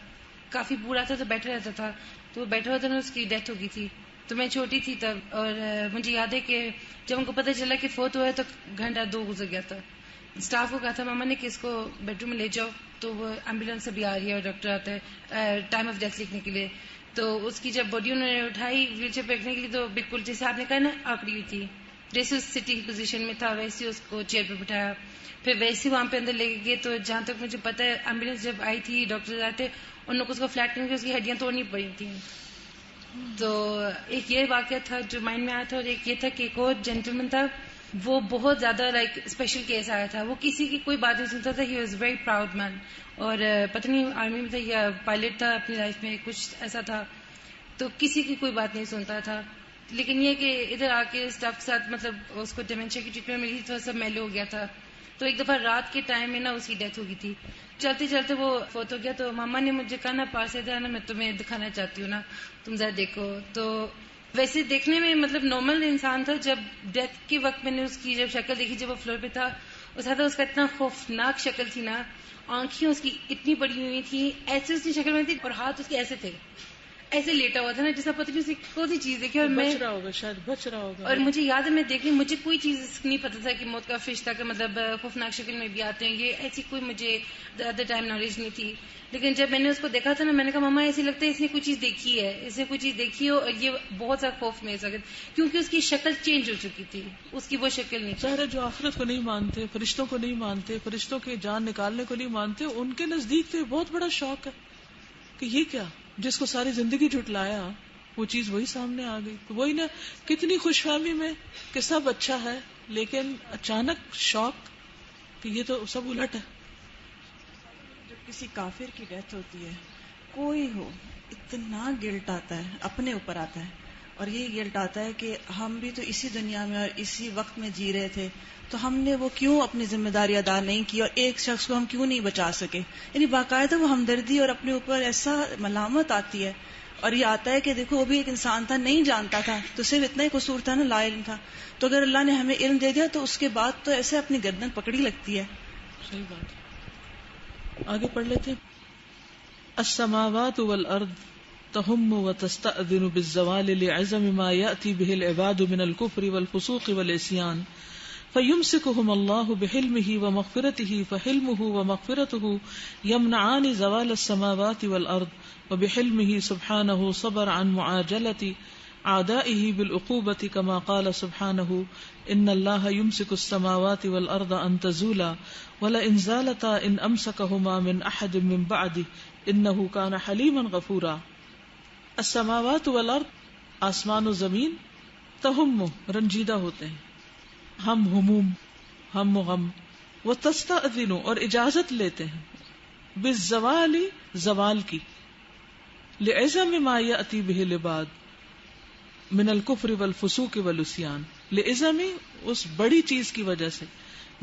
Speaker 14: کافی برا تھا، تو بیٹھا رہتا تھا. تو وہ بیٹھا ہوا تھا نا، اس کی ڈیتھ ہو گئی تھی. تو میں چھوٹی تھی تب، اور مجھے یاد ہے کہ جب ان کو پتہ چلا کہ فوت ہوا ہے تو 1 گھنٹہ 2 گزر گیا تھا. اسٹاف کو کہا تھا ماما نے کہ اس کو بیڈ روم میں لے جاؤ. تو وہ ایمبولینس ابھی آ رہی ہے اور ڈاکٹر آتا ہے ٹائم آف ڈیتھ لکھنے کے لیے. تو اس کی جب باڈی انہوں نے اٹھائی ویل چیئر پہ رکھنے کے لیے، تو بالکل جیسے آپ نے کہا نا آکڑی ہوئی تھی، جیسے اس سٹنگ پوزیشن میں تھا ویسے اس کو چیئر پہ بٹھایا، پھر ویسے وہاں پہ اندر لے گئے. تو جہاں تک مجھے پتا ہے ایمبولینس جب آئی تھی ڈاکٹر آتے ان لوگوں کو اس کو فلیٹ کرنے کے اس کی ہڈیاں توڑنی پڑی تھیں. تو ایک یہ واقعہ تھا جو مائنڈ میں آیا تھا، اور ایک یہ تھا کہ ایک اور جینٹلمین تھا وہ بہت زیادہ لائک اسپیشل کیس آیا تھا. وہ کسی کی کوئی بات نہیں سنتا تھا. ہی واز ویری پراؤڈ مین. اور پتہ نہیں آرمی میں تھا یا پائلٹ تھا, اپنی لائف میں کچھ ایسا تھا, تو کسی کی کوئی بات نہیں سنتا تھا. لیکن یہ کہ ادھر آ کے اسٹاف کے ساتھ مطلب اس کو ڈیمینشیا کی ٹریٹمنٹ ملی تھی تو سب میلو ہو گیا تھا. تو ایک دفعہ رات کے ٹائم میں نا اس کی ڈیتھ ہو گئی تھی. چلتے چلتے وہ فوت ہو گیا. تو ماما نے مجھے کہا نا پاس سے تھا نا, میں تمہیں دکھانا چاہتی ہوں نا, تم ذرا دیکھو. تو ویسے دیکھنے میں مطلب نارمل انسان تھا. جب ڈیتھ کے وقت میں نے اس کی جب شکل دیکھی, جب وہ فلور پہ تھا, اس کا اتنا خوفناک شکل تھی نا, آنکھیں اس کی اتنی بڑی ہوئی تھی, ایسے اس کی شکل میں تھی, اور ہاتھ اس کے ایسے تھے, ایسے لیٹا ہوا تھا نا جیسا پتہ نہیں اسے کون سی چیز دیکھی. اور میں
Speaker 1: بچ رہا ہوگا, شاید بچ رہا ہوگا. اور
Speaker 14: مجھے یاد ہے میں دیکھ رہی, مجھے کوئی چیز نہیں پتا تھا کہ موت کا فرشتہ کا مطلب خوفناک شکل میں بھی آتے ہیں, یہ ایسی کوئی مجھے ادر ٹائم نالج نہیں تھی. لیکن جب میں نے اس کو دیکھا تھا نا, میں نے کہا ماما ایسے لگتا ہے اس نے کوئی چیز دیکھی ہے, اس نے کوئی چیز دیکھی ہو, اور یہ بہت زیادہ خوف میں سکت, کیونکہ اس کی شکل چینج ہو چکی تھی, اس کی وہ شکل نہیں.
Speaker 1: ظاہر جو آخرت کو نہیں مانتے, فرشتوں کو نہیں مانتے, فرشتوں کے جان نکالنے کو نہیں مانتے, ان کے نزدیک تو بہت بڑا شوق ہے کہ یہ کیا, جس کو ساری زندگی جھٹلایا وہ چیز وہی سامنے آ گئی. تو وہی نا, کتنی خوش فہمی میں کہ سب اچھا ہے, لیکن اچانک شوق کہ یہ تو سب الٹ ہے.
Speaker 6: جب کسی کافر کی ڈیتھ ہوتی ہے, کوئی ہو, اتنا گلٹ آتا ہے, اپنے اوپر آتا ہے, اور یہ گلٹ آتا ہے کہ ہم بھی تو اسی دنیا میں اور اسی وقت میں جی رہے تھے, تو ہم نے وہ کیوں اپنی ذمہ داری ادا نہیں کی, اور ایک شخص کو ہم کیوں نہیں بچا سکے. یعنی باقاعدہ وہ ہمدردی اور اپنے اوپر ایسا ملامت آتی ہے. اور یہ آتا ہے کہ دیکھو وہ بھی ایک انسان تھا, نہیں جانتا تھا, تو صرف اتنا ہی قصور تھا نا, لا علم تھا. تو اگر اللہ نے ہمیں علم دے دیا تو اس کے بعد تو ایسے اپنی گردن پکڑی لگتی ہے.
Speaker 1: صحیح بات. آگے پڑھ لیتے. السماوات والارض تہم وتستأذن بالزوال لعظم ما يأتي به العباد من الكفر والفسوق والعصيان فيمسكهم الله بحلمه ومغفرته فحلمه ومغفرته يمنعان زوال السماوات والارض وبحلمه سبحانه صبر عن معاجلة أعدائه بالعقوبة كما قال سبحانه إن الله يمسك السماوات والأرض أن تزولا ولئن زالتا إن أمسكهما من أحد من بعده إنه كان حليما غفورا. السماوات والأرض, آسمان و زمین, تہم, رنجیدہ ہوتے ہیں, ہم ہموم, ہم و غم, وتستأذن, اور اجازت لیتے ہیں, بالزوال, زوال کی, لعظم ما يأتي به العباد من الکفر والفسوق والعصیان, لعظم, اس بڑی چیز کی وجہ سے,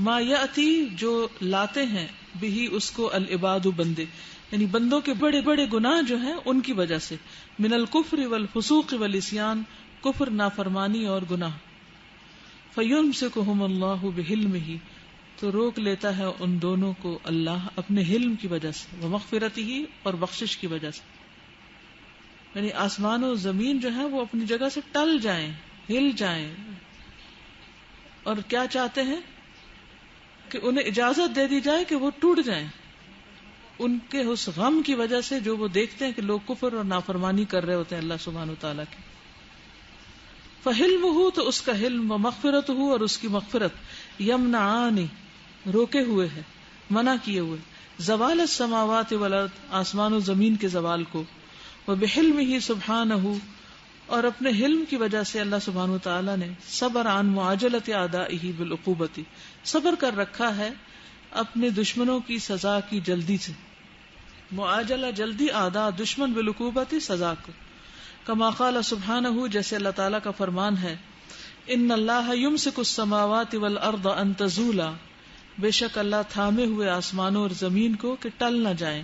Speaker 1: ما یاتی, جو لاتے ہیں, بھی اس کو, العباد, بندے, یعنی بندوں کے بڑے بڑے گناہ جو ہیں ان کی وجہ سے, من الکفر والفسوق والعصیان, کفر, نافرمانی اور گناہ. فیمسکہم اللہ بحلمہ, تو روک لیتا ہے ان دونوں کو اللہ اپنے حلم کی وجہ سے, ومغفرتہ, اور بخشش کی وجہ سے. یعنی آسمان و زمین جو ہے وہ اپنی جگہ سے ٹل جائیں, ہل جائیں, اور کیا چاہتے ہیں کہ انہیں اجازت دے دی جائے کہ وہ ٹوٹ جائیں, ان کے اس غم کی وجہ سے جو وہ دیکھتے ہیں کہ لوگ کفر اور نافرمانی کر رہے ہوتے ہیں اللہ سبحانہ وتعالیٰ کی. فحلمہ, تو اس کا حلم, ومغفرتہ, اور اس کی مغفرت, یمنعان, روکے ہوئے ہے, منع کیے ہوئے, زوال السماوات والارض, آسمان و زمین کے زوال کو, وبحلمہ سبحانہ, اور اپنے حلم کی وجہ سے اللہ سبحانہ وتعالیٰ نے, صبر عن معاجلۃ اعدائہ بالعقوبۃ, صبر کر رکھا ہے اپنے دشمنوں کی سزا کی جلدی سے, معاجلہ جلدی, اعداء دشمن, بالعقوبۃ سزا کو, کما قال سبحانہ, جیسے اللہ تعالیٰ کا فرمان ہے, ان اللہ یمسک السماوات والارض ان تزولا, بے شک اللہ تھامے ہوئے آسمانوں اور زمین کو کہ ٹل نہ جائیں,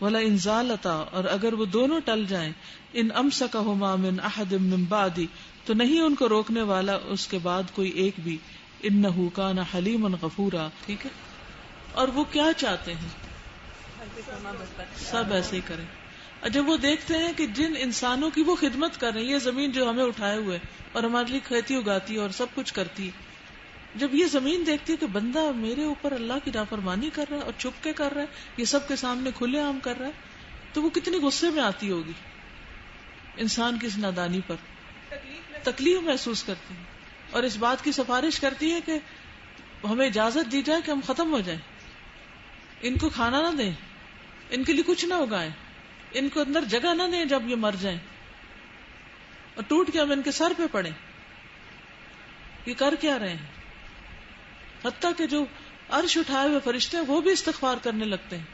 Speaker 1: وَلَئِن زَالَتَا, اور اگر وہ دونوں ٹل جائیں, ان امسکہما من احد من بعدی, تو نہیں ان کو روکنے والا اس کے بعد کوئی ایک بھی, انہ کان حلیما غفورا. ٹھیک ہے. اور وہ کیا چاہتے ہیں, سب ایسے ہی کریں. جب وہ دیکھتے ہیں کہ جن انسانوں کی وہ خدمت کر رہے ہیں, یہ زمین جو ہمیں اٹھائے ہوئے اور ہمارے لیے کھیتی اگاتی ہے اور سب کچھ کرتی, جب یہ زمین دیکھتی ہے کہ بندہ میرے اوپر اللہ کی نافرمانی کر رہا ہے اور چھپ کے کر رہا ہے, یہ سب کے سامنے کھلے عام کر رہا ہے, تو وہ کتنی غصے میں آتی ہوگی انسان کی اس نادانی پر, تکلیف محسوس کرتی ہے, اور اس بات کی سفارش کرتی ہے کہ ہمیں اجازت دی جائے کہ ہم ختم ہو جائیں, ان کو کھانا نہ دیں, ان کے لیے کچھ نہ اگائیں, ان کو اندر جگہ نہ دیں جب یہ مر جائیں, اور ٹوٹ کے ہم ان کے سر پہ پڑیں. یہ کر کیا رہے ہیں؟ حتیٰ کہ جو عرش اٹھائے ہوئے فرشتے ہیں وہ بھی استغفار کرنے لگتے ہیں.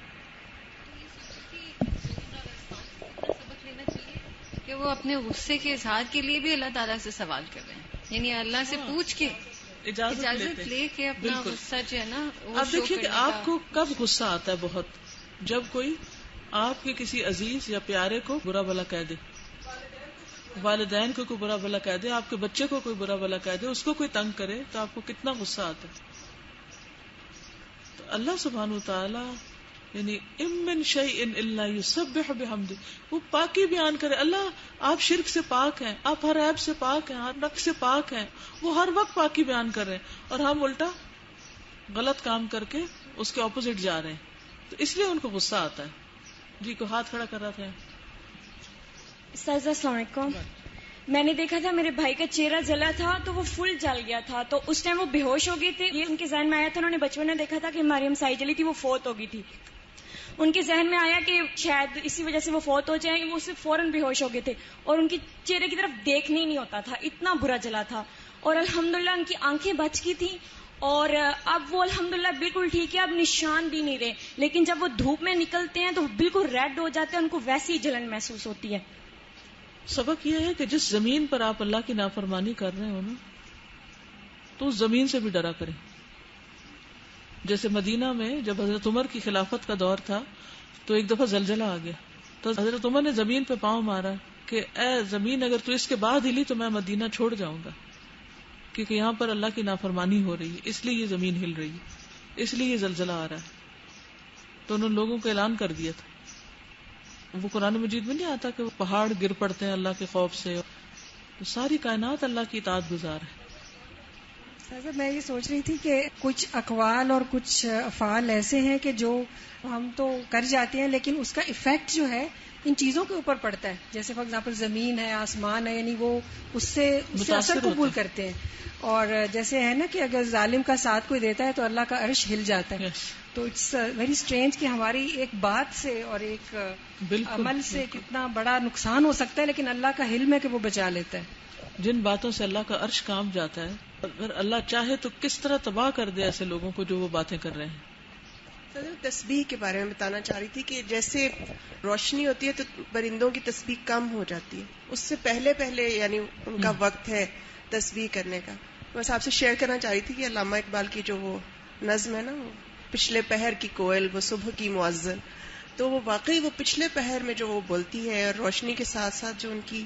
Speaker 3: کہ وہ اپنے غصے کے اظہار کے لیے بھی اللہ تعالیٰ سے سوال کر رہے ہیں، یعنی اللہ سے پوچھ کے اجازت لے کے اپنا غصہ جو ہے نا.
Speaker 1: اب دیکھیے کہ آپ کو کب غصہ آتا ہے بہت، جب کوئی آپ کے کسی عزیز یا پیارے کو برا بھلا کہہ دے، والدین کو کوئی برا بھلا کہہ دے، آپ کے بچے کو کوئی برا بھلا کہہ دے، اس کو کوئی تنگ کرے، تو آپ کو کتنا غصہ آتا ہے. تو اللہ سبحانہ وتعالی یعنی ام من شیء الا یسبح بحمدہ، وہ پاکی بیان کرے. اللہ آپ شرک سے پاک ہیں، آپ ہر عیب سے پاک ہیں، ہر نقص سے پاک ہیں، وہ ہر وقت پاکی بیان کر رہے ہیں، اور ہم الٹا غلط کام کر کے اس کے اپوزٹ جا رہے ہیں، تو اس لیے ان کو غصہ آتا ہے. جی کو ہاتھ کھڑا کر رہا تھا.
Speaker 15: السلام علیکم. میں نے دیکھا تھا میرے بھائی کا چہرہ جلا تھا تو وہ فل جل گیا تھا، تو اس ٹائم وہ بے ہوش ہو گئی تھی. یہ ان کے ذہن میں آیا تھا، انہوں نے بچپن میں دیکھا تھا کہ مریم سائی جلی تھی، وہ فوت ہو گئی تھی. ان کے ذہن میں آیا کہ شاید اسی وجہ سے وہ فوت ہو جائیں، وہ صرف فوراً بے ہوش ہو گئے تھے اور ان کے چہرے کی طرف دیکھنے ہی نہیں ہوتا تھا، اتنا برا جلا تھا. اور الحمدللہ ان کی آنکھیں بچ گئی تھیں اور اب وہ الحمدللہ بالکل ٹھیک ہے، اب نشان بھی نہیں رہے. لیکن جب وہ دھوپ میں نکلتے ہیں تو بالکل ریڈ ہو جاتے ہیں، ان کو ویسی ہی جلن محسوس ہوتی ہے.
Speaker 1: سبق یہ ہے کہ جس زمین پر آپ اللہ کی نافرمانی کر رہے ہو نا، تو اس زمین سے بھی ڈرا کریں. جیسے مدینہ میں جب حضرت عمر کی خلافت کا دور تھا تو ایک دفعہ زلزلہ آ گیا، تو حضرت عمر نے زمین پہ پاؤں مارا کہ اے زمین اگر تو اس کے بعد ہلی تو میں مدینہ چھوڑ جاؤں گا، کیونکہ یہاں پر اللہ کی نافرمانی ہو رہی ہے، اس لیے یہ زمین ہل رہی ہے، اس لیے یہ زلزلہ آ رہا ہے. تو انہوں نے لوگوں کو اعلان کر دیا تھا. وہ قرآن مجید میں نہیں آتا کہ وہ پہاڑ گر پڑتے ہیں اللہ کے خوف سے. تو ساری کائنات اللہ کی اطاعت گزار ہے.
Speaker 4: میں یہ سوچ رہی تھی کہ کچھ اقوال اور کچھ افعال ایسے ہیں کہ جو ہم تو کر جاتے ہیں لیکن اس کا ایفیکٹ جو ہے ان چیزوں کے اوپر پڑتا ہے. جیسے فار ایگزامپل زمین ہے، آسمان ہے، یعنی وہ اس سے اثر قبول کرتے ہیں. اور جیسے ہے نا کہ اگر ظالم کا ساتھ کوئی دیتا ہے تو اللہ کا عرش ہل جاتا ہے. تو اٹس ویری اسٹرینج کہ ہماری ایک بات سے اور ایک عمل سے کتنا بڑا نقصان ہو سکتا ہے، لیکن اللہ کا حلم ہے کہ وہ بچا لیتا ہے.
Speaker 1: جن باتوں سے اللہ کا عرش کام جاتا ہے، اگر اللہ چاہے تو کس طرح تباہ کر دے ایسے لوگوں کو جو وہ باتیں کر رہے ہیں.
Speaker 7: تسبیح کے بارے میں بتانا چاہ رہی تھی کہ جیسے روشنی ہوتی ہے تو پرندوں کی تسبیح کم ہو جاتی ہے، اس سے پہلے یعنی ان کا وقت ہے تسبیح کرنے کا. بس آپ سے شیئر کرنا چاہ رہی تھی کہ علامہ اقبال کی جو وہ نظم ہے نا، وہ پچھلے پہر کی کوئل وہ صبح کی مؤذن، تو وہ واقعی وہ پچھلے پہر میں جو وہ بولتی ہے اور روشنی کے ساتھ ساتھ جو ان کی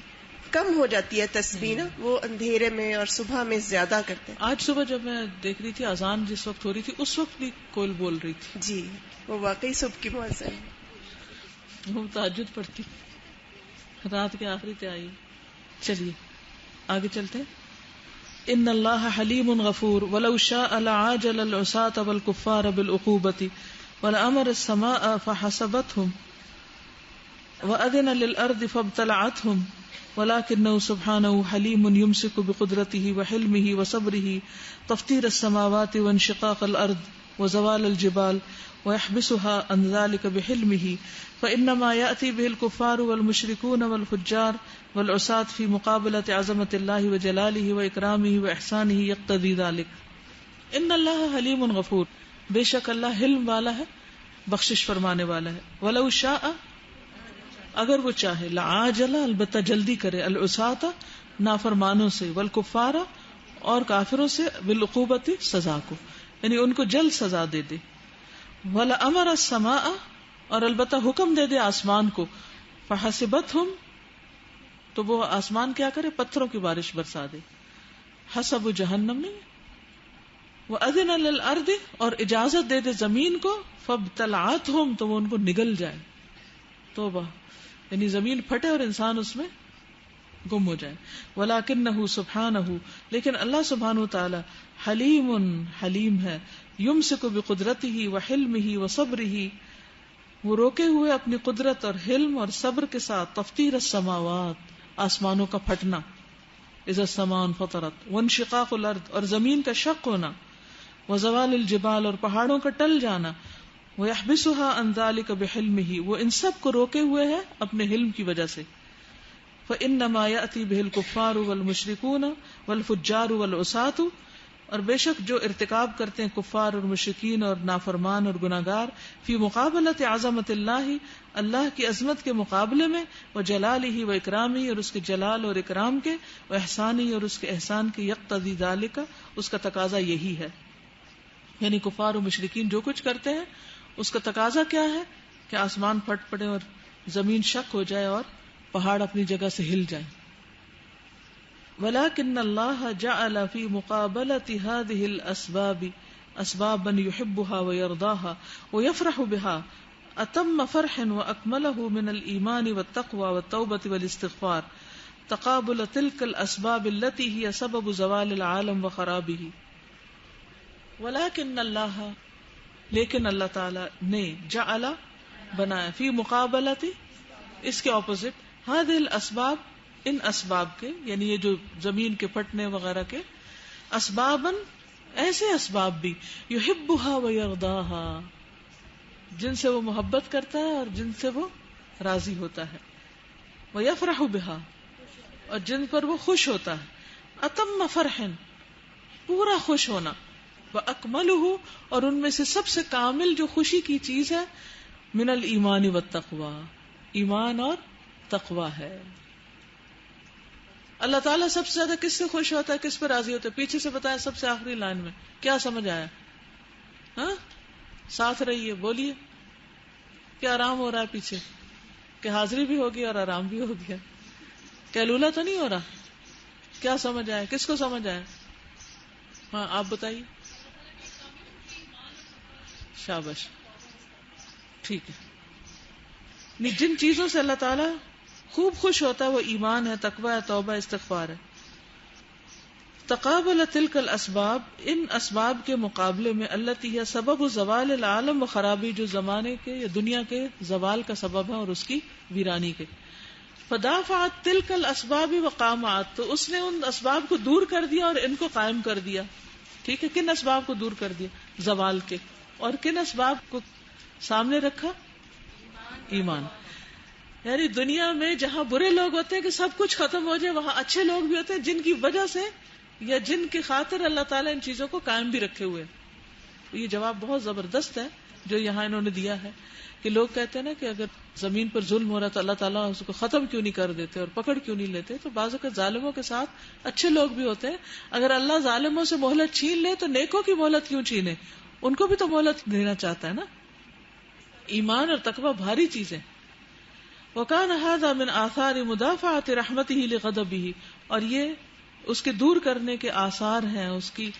Speaker 7: کم ہو جاتی ہے تسبیح نا، وہ اندھیرے میں اور صبح میں زیادہ کرتے ہیں.
Speaker 1: آج صبح جب میں دیکھ رہی تھی اذان جس وقت ہو رہی تھی اس وقت بھی کوئل بول رہی تھی.
Speaker 7: جی وہ واقعی صبح کی مؤذن.
Speaker 1: وہ تہجد پڑھتی رات کے آخری پہ آئی. چلیے آگے چلتے ہیں. ان اللہ حلیم غفور ولو شاء لعاجل العصاة والكفار بالعقوبة ولأمر السماء فحسبتهم وأذن للأرض فابتلعتهم ولكنه سبحانه حليم يمسك بقدرته وحلمه وصبره تفطير السماوات وانشقاق الأرض وزوال الجبال ويحبسها عن ذلك بحلمه فإنما يأتي به الكفار والمشركون والفجار والعصاة في مقابلة عظمة الله وجلاله وإكرامه وإحسانه يقتضي ذلك. ان اللہ حلیم غفور، بے شک اللہ حلم والا ہے، بخشش فرمانے والا ہے. ولو شاء، اگر وہ چاہے، لعاجل، البتہ جلدی کرے، العصاة، نافرمانوں سے، والکفار، اور کافروں سے، بالعقوبت، سزا کو، یعنی ان کو جلد سزا دے دے. ولامر السماء، اور البتہ حکم دے دے آسمان کو، فحسبتہم، تو وہ آسمان کیا کرے، پتھروں کی بارش برسا دے. حسب جہنم نہیں. وَأَذِنَ لِلْأَرْضِ، اور اجازت دے دے زمین کو، فَابْتَلَعَتْهُمْ، تو وہ ان کو نگل جائے. توبہ، یعنی زمین پھٹے اور انسان اس میں گم ہو جائے. وَلَكِنَّهُ سُبْحَانَهُ، لیکن اللہ سبحانہ وتعالی حلیم، حلیم ہے. يُمْسِكُ بِقُدْرَتِهِ وَحِلْمِهِ وَصَبْرِهِ، وہ روکے ہوئے اپنی قدرت اور حلم اور صبر کے ساتھ، تفطیر السماوات، آسمانوں کا پھٹنا، اذا السماء انفطرت، وانشقاق الارض، اور زمین کا شق ہونا، وزوال الجبال، اور پہاڑوں کا ٹل جانا، ويحبسها عن ذلك بحلمه، وہ ان سب کو روکے ہوئے ہے اپنے حلم کی وجہ سے. فإنما يأتي به الكفار والمشركون والفجار والعصاة، اور بے شک جو ارتکاب کرتے ہیں کفار اور مشرکین اور نافرمان اور گناہگار فی مقابلت عظمت اللہ، اللہ کی عظمت کے مقابلے میں، و جلالہ و اکرامہ، اور اس کے جلال اور اکرام کے، و احسانہ، اور اس کے احسان کے، یقتضی ذالک، اس کا تقاضا یہی ہے. یعنی کفار و مشرکین جو کچھ کرتے ہیں اس کا تقاضا کیا ہے کہ آسمان پھٹ پڑے اور زمین شک ہو جائے اور پہاڑ اپنی جگہ سے ہل جائیں. وَلَكِنَّ اللَّهَ جَعَلَ فِي مُقَابَلَةِ هَذِهِ الْأَسْبَابِ أَسْبَابًا يُحِبُّهَا وَيَرْضَاهَا وَيَفْرَحُ بِهَا أَتَمَّ فَرْحٍ وَأَكْمَلَهُ مِنَ الْإِيمَانِ وَالتَّقْوَى وَالتَّوْبَةِ وَالِاسْتِغْفَارِ تَقَابُلَ تِلْكَ الْأَسْبَابِ الَّتِي هِيَ سَبَبُ زَوَالِ الْعَالَمِ وَخَرَابِهِ. وَلَكِنَّ اللَّهَ، لیکن اللہ تعالی نے، جعل بنایا، فی مقابلت، اس کے اپوزٹ، هذه الاسباب، ان اسباب کے، یعنی یہ جو زمین کے پھٹنے وغیرہ کے، اسباباً، ایسے اسباب بھی، یحبها ویرضاها، جن سے وہ محبت کرتا ہے اور جن سے وہ راضی ہوتا ہے، ویفرح بها، اور جن پر وہ خوش ہوتا ہے، اتم فرح، پورا خوش ہونا، واکملہ، اور ان میں سے سب سے کامل جو خوشی کی چیز ہے، من الایمان والتقوی، ایمان اور تقوی ہے. اللہ تعالیٰ سب سے زیادہ کس سے خوش ہوتا ہے، کس پہ راضی ہوتا ہے؟ پیچھے سے بتایا سب سے آخری لائن میں کیا سمجھ آیا؟ ہاں، ساتھ رہیے، بولیے. کیا آرام ہو رہا ہے پیچھے؟ کہ حاضری بھی ہوگی اور آرام بھی ہو گیا؟ کیا لولا تو نہیں ہو رہا؟ کیا سمجھ آیا؟ کس کو سمجھ آیا؟ ہاں آپ بتائیے. شاباش، ٹھیک ہے. جن چیزوں سے اللہ تعالیٰ خوب خوش ہوتا ہے وہ ایمان ہے، تقوی ہے، توبہ، استغفار ہے. تقابل تلک الاسباب، ان اسباب کے مقابلے میں، التی ہے سبب زوال العالم و خرابی، جو زمانے کے یا دنیا کے زوال کا سبب ہے اور اس کی ویرانی کے. فدافعت تلک الاسباب وقامعت، تو اس نے ان اسباب کو دور کر دیا اور ان کو قائم کر دیا. ٹھیک ہے، کن اسباب کو دور کر دیا؟ زوال کے. اور کن اسباب کو سامنے رکھا؟ ایمان. یعنی دنیا میں جہاں برے لوگ ہوتے ہیں کہ سب کچھ ختم ہو جائے، وہاں اچھے لوگ بھی ہوتے ہیں جن کی وجہ سے یا جن کی خاطر اللہ تعالیٰ ان چیزوں کو قائم بھی رکھے ہوئے. یہ جواب بہت زبردست ہے جو یہاں انہوں نے دیا ہے کہ لوگ کہتے ہیں نا کہ اگر زمین پر ظلم ہو رہا تو اللہ تعالیٰ اس کو ختم کیوں نہیں کر دیتے اور پکڑ کیوں نہیں لیتے. تو بعض اوقات ظالموں کے ساتھ اچھے لوگ بھی ہوتے ہیں. اگر اللہ ظالموں سے مہلت چھین لے تو نیکوں کی مہلت کیوں چھینے؟ ان کو بھی تو مہلت دینا چاہتا ہے نا. ایمان اور تقوی بھاری چیزیں. وَكَانَ هَذَا مِنْ آثَارِ مُدَافَعَةِ رَحْمَتِهِ لِغَضَبِهِ، اور یہ اس کے دور کرنے کے آثار ہیں اس کی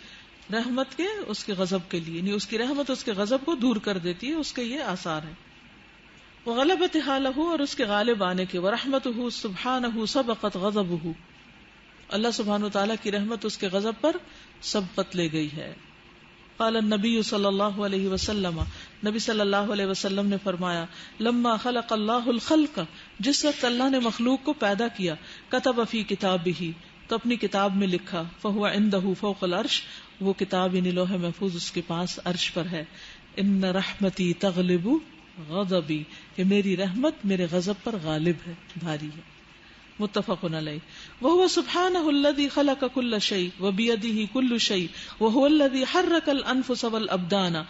Speaker 1: رحمت کے، اس کے غضب کے لیے، یعنی اس کی رحمت اس کے غضب کو دور کر دیتی ہے، اس کے یہ آثار ہیں. وَغَلَبَتِ حَالَهُ، اور اس کے غالب آنے کے، وَرَحْمَتُهُ سُبْحَانَهُ سَبَقَتْ غَضَبُهُ، اللہ سبحانہ وتعالیٰ کی رحمت اس کے غضب پر سبقت لے گئی ہے. قال النبی صلی اللہ علیہ وسلم، نبی صلی اللہ علیہ وسلم نے فرمایا، لما خلق اللہ الخلق، جس وقت اللہ نے مخلوق کو پیدا کیا، کتب فی کتابہ، تو اپنی کتاب میں لکھا، فہو عندہ فوق العرش، وہ کتاب یعنی لوح محفوظ اس کے پاس عرش پر ہے، ان رحمتی تغلب غضبی، کہ میری رحمت میرے غضب پر غالب ہے، بھاری ہے. متفق علیہ. وهو سبحانه الذي خلق كل شيء وبيده كل شيء وهو الذي حرك الانفس والابدان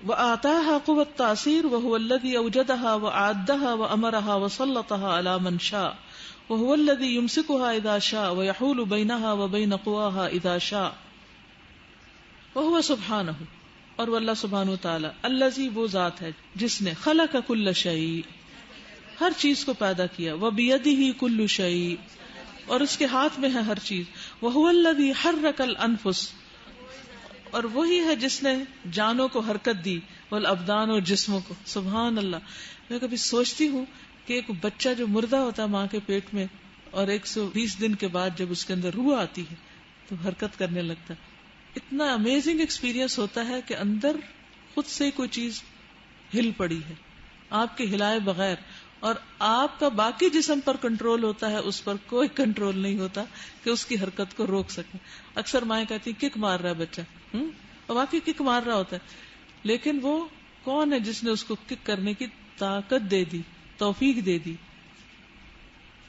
Speaker 1: واعطاها قوة التأثير وهو الذي اوجدها واعدها وامرها وسلطها على من شاء وهو الذي يمسكها اذا شاء ويحول بينها وبين قواها اذا شاء. وهو سبحانه، اور وہ اللہ سبحانہ وتعالی، الذي، وہ ذات ہے جس نے، خلق كل شيء، ہر چیز کو پیدا کیا، وَبِيَدِهِ كُلُّ شَيْءٍ، اور اس کے ہاتھ میں ہے ہر چیز، وَهُوَ الَّذِي حَرَّكَ الْأَنفُسَ، اور وہی ہے جس نے جانوں کو حرکت دی، والابدان، اور جسموں کو. سبحان اللہ. میں کبھی سوچتی ہوں کہ ایک بچہ جو مردہ ہوتا ہے ماں کے پیٹ میں اور 120 دن کے بعد جب اس کے اندر روح آتی ہے تو حرکت کرنے لگتا ہے. اتنا امیزنگ ایکسپیرینس ہوتا ہے کہ اندر خود سے کوئی چیز ہل پڑی ہے آپ کے ہلائے بغیر، اور آپ کا باقی جسم پر کنٹرول ہوتا ہے، اس پر کوئی کنٹرول نہیں ہوتا کہ اس کی حرکت کو روک سکے. اکثر مائیں کہتی ہیں کک مار رہا ہے بچہ، اور واقعی کک مار رہا ہوتا ہے، لیکن وہ کون ہے جس نے اس کو کک کرنے کی طاقت دے دی، توفیق دے دی؟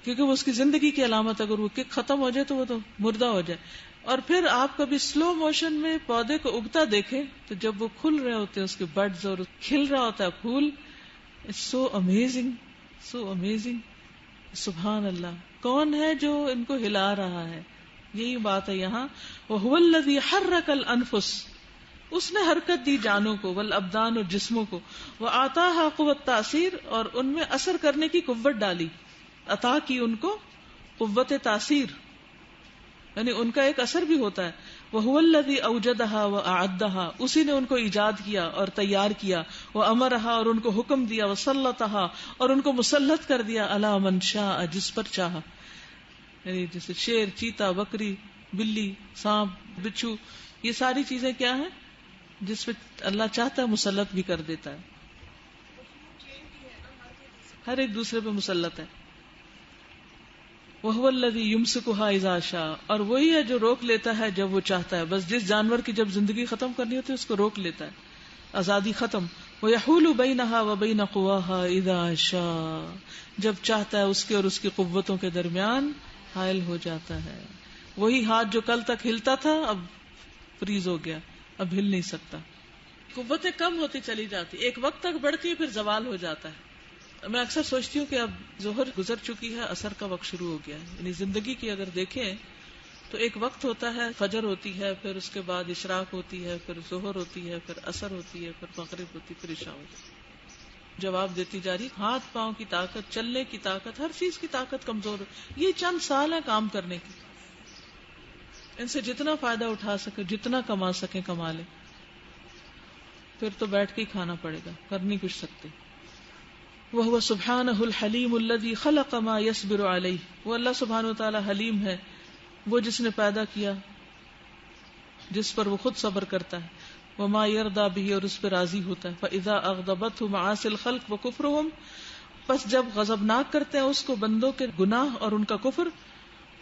Speaker 1: کیونکہ وہ اس کی زندگی کی علامت، اگر وہ کک ختم ہو جائے تو وہ تو مردہ ہو جائے. اور پھر آپ کبھی سلو موشن میں پودے کو اگتا دیکھیں تو جب وہ کھل رہے ہوتے ہیں اس کے بڈز اور کھل رہا ہوتا ہے پھول، it's so amazing, so amazing. سبحان اللہ، کون ہے جو ان کو ہلا رہا ہے؟ یہی بات ہے یہاں. وَهُوَ الَّذِي حَرَّكَ الْأَنفُسَ، اس نے حرکت دی جانوں کو، والابدان اور جسموں کو، وَآتَاهَا قُوَّةَ تاثیر، اور ان میں اثر کرنے کی قوت ڈالی، عطا کی ان کو قوت تاثیر، یعنی ان کا ایک اثر بھی ہوتا ہے. وَهُوَ الَّذِي أَوْجَدَهَا وَأَعَدَّهَا، اسی نے ان کو ایجاد کیا اور تیار کیا. وَأَمَرَهَا، اور ان کو حکم دیا. وَسَلَّطَهَا، اور ان کو مسلط کر دیا. عَلَى مَن شَاءَ، جس پر چاہا، یعنی جیسے شیر، چیتا، بکری، بلی، سانپ، بچھو، یہ ساری چیزیں کیا ہیں جس پہ اللہ چاہتا ہے مسلط بھی کر دیتا ہے، ہر ایک دوسرے پہ مسلط ہے. وَهُوَ الَّذِي يُمْسِكُهَا إِذَا شَاءَ، اور وہی ہے جو روک لیتا ہے جب وہ چاہتا ہے. بس جس جانور کی جب زندگی ختم کرنی ہوتی ہے اس کو روک لیتا ہے، آزادی ختم. وَيَحُولُ بَيْنَهَا وَبَيْنَ قُوَاهَا إِذَا شَاءَ، جب چاہتا ہے اس کے اور اس کی قوتوں کے درمیان حائل ہو جاتا ہے. وہی ہاتھ جو کل تک ہلتا تھا اب فریز ہو گیا، اب ہل نہیں سکتا. قوتیں کم ہوتی چلی جاتی، ایک وقت تک بڑھتی ہے پھر زوال ہو جاتا ہے. میں اکثر سوچتی ہوں کہ اب ظہر گزر چکی ہے، عصر کا وقت شروع ہو گیا ہے. یعنی زندگی کی اگر دیکھیں تو ایک وقت ہوتا ہے، فجر ہوتی ہے، پھر اس کے بعد اشراق ہوتی ہے، پھر ظہر ہوتی ہے، پھر عصر ہوتی ہے، پھر مغرب ہوتی ہے، پھر عشاء ہوتی ہے. جواب دیتی جا رہی، ہاتھ پاؤں کی طاقت، چلنے کی طاقت، ہر چیز کی طاقت کمزور ہے. یہ چند سال ہے کام کرنے کی، ان سے جتنا فائدہ اٹھا سکے، جتنا کما سکے کما لیں، پھر تو بیٹھ کے ہی کھانا پڑے گا، کر نہیں کچھ سکتے. وَهُوَ سُبْحَانَهُ الْحَلِيمُ الَّذِي خَلَقَ مَا يَصْبِرُ عَلَيْهِ، وہ اللہ سبحانہ وتعالی حلیم ہے، وہ جس نے پیدا کیا جس پر وہ خود صبر کرتا ہے. وَمَا يَرْضَى بِهِ، اور اس پہ راضی ہوتا ہے. فَإِذَا أَغْضَبَتْهُ مَعَاصِي الْخَلْقِ وَكُفْرُهُمْ، پس جب غضبناک کرتے ہیں اس کو بندوں کے گناہ اور ان کا کفر.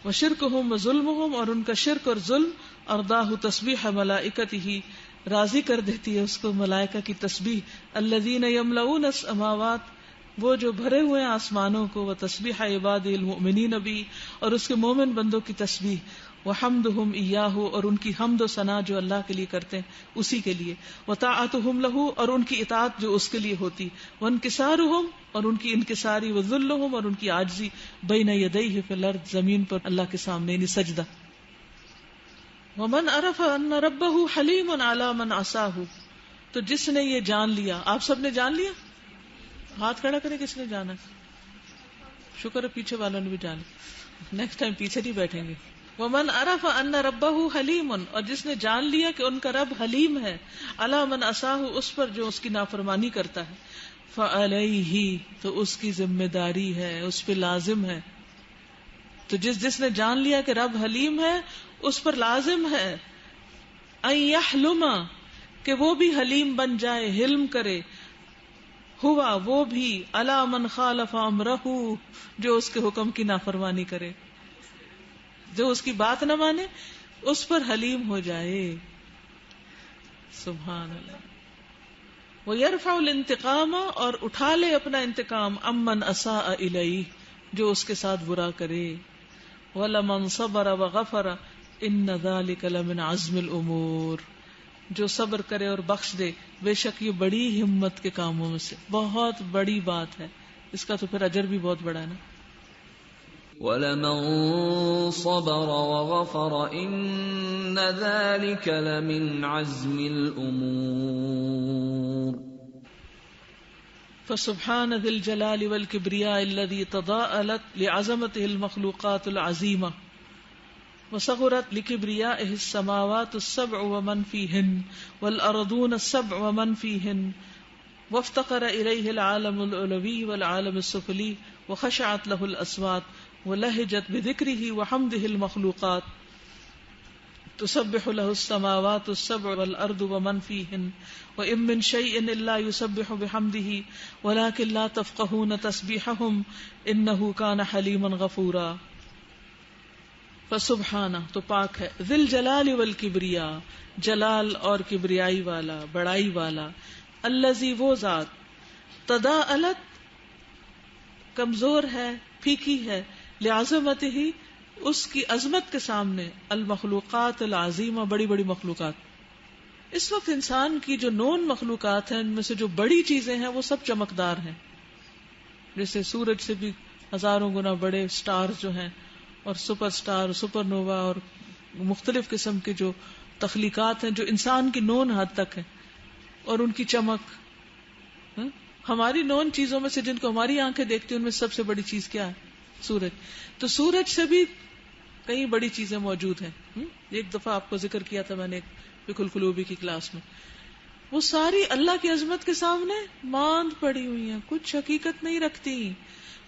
Speaker 1: وَشِرْكُهُمْ وَظُلْمُهُمْ، اور ان کا شرک اور ظلم. أَرْضَاهُ تَسْبِيحَ مَلَائِكَتِهِ، راضی کر دیتی ہے اس کو ملائکہ کی تسبیح. الَّذِينَ يَمْلَؤُونَ السَّمَاوَاتِ، وہ جو بھرے ہوئے ہیں آسمانوں کو. وتسبیح عباد المؤمنین بھی، اور اس کے مومن بندوں کی تسبیح. وحمدہم ایاہ، اور ان کی حمد و ثنا جو اللہ کے لیے کرتے ہیں اسی کے لیے. وطاعتہم لہ، اور ان کی اطاعت جو اس کے لیے ہوتی. وانکسارہم، اور ان کی انکساری. وذلہم، اور ان کی عاجزی. بین یدیہ فی الارض، زمین پر اللہ کے سامنے، یعنی سجدہ. ومن عرف ان ربہ حلیم علی من عصاہ، تو جس نے یہ جان لیا، آپ سب نے جان لیا، ہاتھ کھڑا کرے کس نے جانا. شکر ہے پیچھے والوں نے بھی جانا، نیکسٹ ٹائم پیچھے نہیں بیٹھیں گے. ومن عرف ان ربہ حلیم، اور جس نے جان لیا کہ ان کا رب حلیم ہے. علی من عصاہ، اس پر جو اس کی نافرمانی کرتا ہے. فعلیہ، تو اس کی ذمہ داری ہے، اس پہ لازم ہے. تو جس نے جان لیا کہ رب حلیم ہے اس پر لازم ہے ان یحلم، کہ وہ بھی حلیم بن جائے، حلم کرے. ہوا، وہ بھی، علی من خالف امرہ، جو اس کے حکم کی نافرمانی کرے، جو اس کی بات نہ مانے اس پر حلیم ہو جائے. سبحان اللہ. وَيَرْفَعُ الْانتِقَامَ، اور اٹھا لے اپنا انتقام. امن اساء الیہ، جو اس کے ساتھ برا کرے. وَلَمَنْ صَبَرَ وَغَفَرَ إِنَّ ذَلِكَ لَمِنْ عَزْمِ الْأُمُورِ، جو صبر کرے اور بخش دے، بے شک یہ بڑی ہمت کے کاموں میں سے بہت بڑی بات ہے. اس کا تو پھر اجر بھی بہت بڑا ہے نا.
Speaker 16: وَلَمَنْ صَبَرَ وَغَفَرَ إِنَّ ذَلِكَ لَمِنْ عَزْمِ الْأُمُورِ.
Speaker 1: فسبحان ذي الجلال والكبرياء الذي تضاءلت لعظمته المخلوقات العظيمة وصغرت لكبريائه السماوات السبع ومن فيهن والأرضون السبع ومن فيهن وافتقر إليه العالم العلوي والعالم السفلي وخشعت له الأصوات ولهجت بذكره وحمده المخلوقات. تسبح له السماوات السبع والأرض ومن فيهن وإن من شيء إلا يسبح بحمده ولكن لا تفقهون تسبيحهم إنه كان حليما غفورا. فسبحانہ، تو پاک ہے، ذی الجلال والکبریا، جلال اور کبریائی والا، بڑائی والا. الذی، وہ ذات، تضاءلت، کمزور ہے، پھیکی ہے، لعظمتہ، اس کی عظمت کے سامنے المخلوقات العظیمہ، بڑی بڑی مخلوقات. اس وقت انسان کی جو نون مخلوقات ہیں ان میں سے جو بڑی چیزیں ہیں وہ سب چمکدار ہیں. جیسے سورج سے بھی ہزاروں گنا بڑے سٹارز جو ہیں، اور سپر سٹار، سپر نووا، اور مختلف قسم کے جو تخلیقات ہیں جو انسان کی نون حد تک ہیں، اور ان کی چمک. ہماری نون چیزوں میں سے جن کو ہماری آنکھیں دیکھتی ہیں ان میں سب سے بڑی چیز کیا ہے؟ سورج. تو سورج سے بھی کئی بڑی چیزیں موجود ہیں. ایک دفعہ آپ کو ذکر کیا تھا میں نے فقہ القلوبی کی کلاس میں. وہ ساری اللہ کی عظمت کے سامنے ماند پڑی ہوئی ہیں، کچھ حقیقت نہیں رکھتی.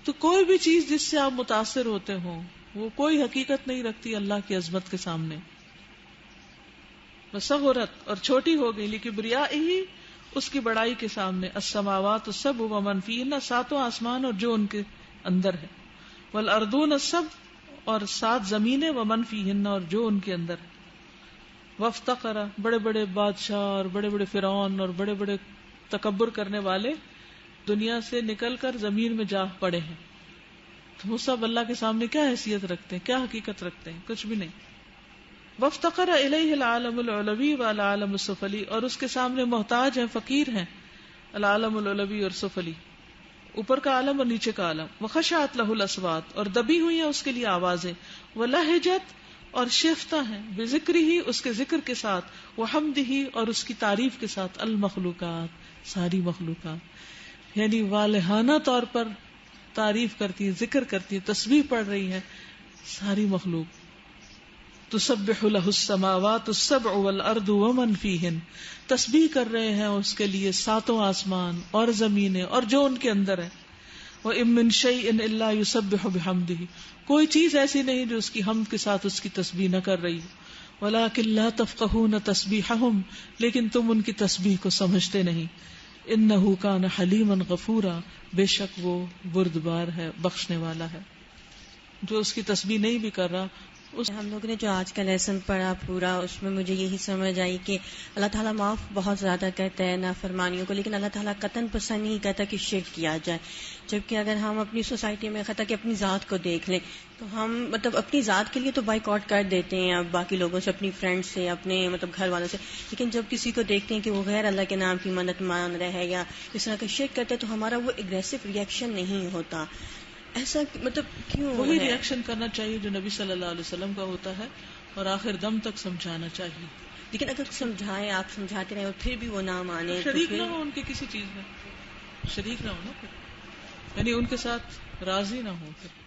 Speaker 1: تو کوئی بھی چیز جس سے آپ متاثر ہوتے ہوں وہ کوئی حقیقت نہیں رکھتی اللہ کی عظمت کے سامنے. وصغرت، اور چھوٹی ہو گئی، لکبریائہ، اس کی بڑائی کے سامنے. السماوات السبع ومن فیہن، ساتوں آسمان اور جو ان کے اندر ہے. والارضون السبع، اور 7 زمینیں، ومن فیہن، اور جو ان کے اندر ہے. وافتقر، بڑے بڑے بادشاہ اور بڑے بڑے فرعون اور بڑے بڑے تکبر کرنے والے دنیا سے نکل کر زمین میں جا پڑے ہیں. تو وہ سب اللہ کے سامنے کیا حیثیت رکھتے ہیں، کیا حقیقت رکھتے ہیں؟ کچھ بھی نہیں. وافتقر الیہ العالم العلوی والعالم السفلی، اور اس کے سامنے محتاج ہیں، فقیر ہیں العالم العلوی اور سفلی، اوپر کا عالم اور نیچے کا عالم. وخشعت لہ الاصوات، اور دبی ہوئی ہیں اس کے لیے آوازیں. ولہجت، اور شیفتہ ہیں، بذکرہ، اس کے ذکر کے ساتھ. وحمدہ، اور اس کی تعریف کے ساتھ. المخلوقات، ساری مخلوقات، یعنی والہانہ طور پر تعریف کرتی ہیں، ذکر کرتی ہیں، تسبیح پڑھ رہی ہیں ساری مخلوق. تسبح لہ السماوات السبع والارض ومن فیہن، تسبیح کر رہے ہیں اس کے لیے 7 آسمان اور زمینیں اور جو ان کے اندر ہے. وَإِن مِّن شَيْءٍ إِلَّا يُسَبِّحُ بِحَمْدِهِ، کوئی چیز ایسی نہیں جو اس کی حمد کے ساتھ اس کی تسبیح نہ کر رہی. وَلَٰكِن لَّا تَفْقَهُونَ تَسْبِيحَهُمْ، لیکن تم ان کی تسبیح کو سمجھتے نہیں. إِنَّهُ كَانَ حَلِيمًا غَفُورًا، بے شک وہ بردبار ہے، بخشنے والا ہے. جو اس کی تسبیح نہیں بھی کر رہا.
Speaker 17: ہم لوگوں نے جو آج کا لیسن پڑھا پورا، اس میں مجھے یہی سمجھ آئی کہ اللہ تعالیٰ معاف بہت زیادہ کرتا ہے نافرمانیوں کو، لیکن اللہ تعالیٰ قطعاً پسند نہیں کرتا کہ شرک کیا جائے. جبکہ اگر ہم اپنی سوسائٹی میں خطا کہ اپنی ذات کو دیکھ لیں تو ہم اپنی ذات کے لیے تو بائیک آؤٹ کر دیتے ہیں اب باقی لوگوں سے، اپنی فرینڈ سے، اپنے گھر والوں سے، لیکن جب کسی کو دیکھتے ہیں کہ وہ غیر اللہ کے نام کی منت مان رہا ہے یا اس طرح کا شرک کرتا ہے تو ہمارا وہ اگریسو ریئیکشن نہیں ہوتا. ایسا کیوں؟
Speaker 1: وہی ریئیکشن کرنا چاہیے جو نبی صلی اللہ علیہ وسلم کا ہوتا ہے، اور آخر دم تک سمجھانا چاہیے.
Speaker 17: لیکن اگر سمجھائیں، آپ سمجھاتے رہے اور پھر بھی وہ نہ مانے،
Speaker 1: شریک نہ ہو ان کی کسی چیز میں، شریک نہ ہو نا، پھر یعنی ان کے ساتھ راضی نہ ہو، پھر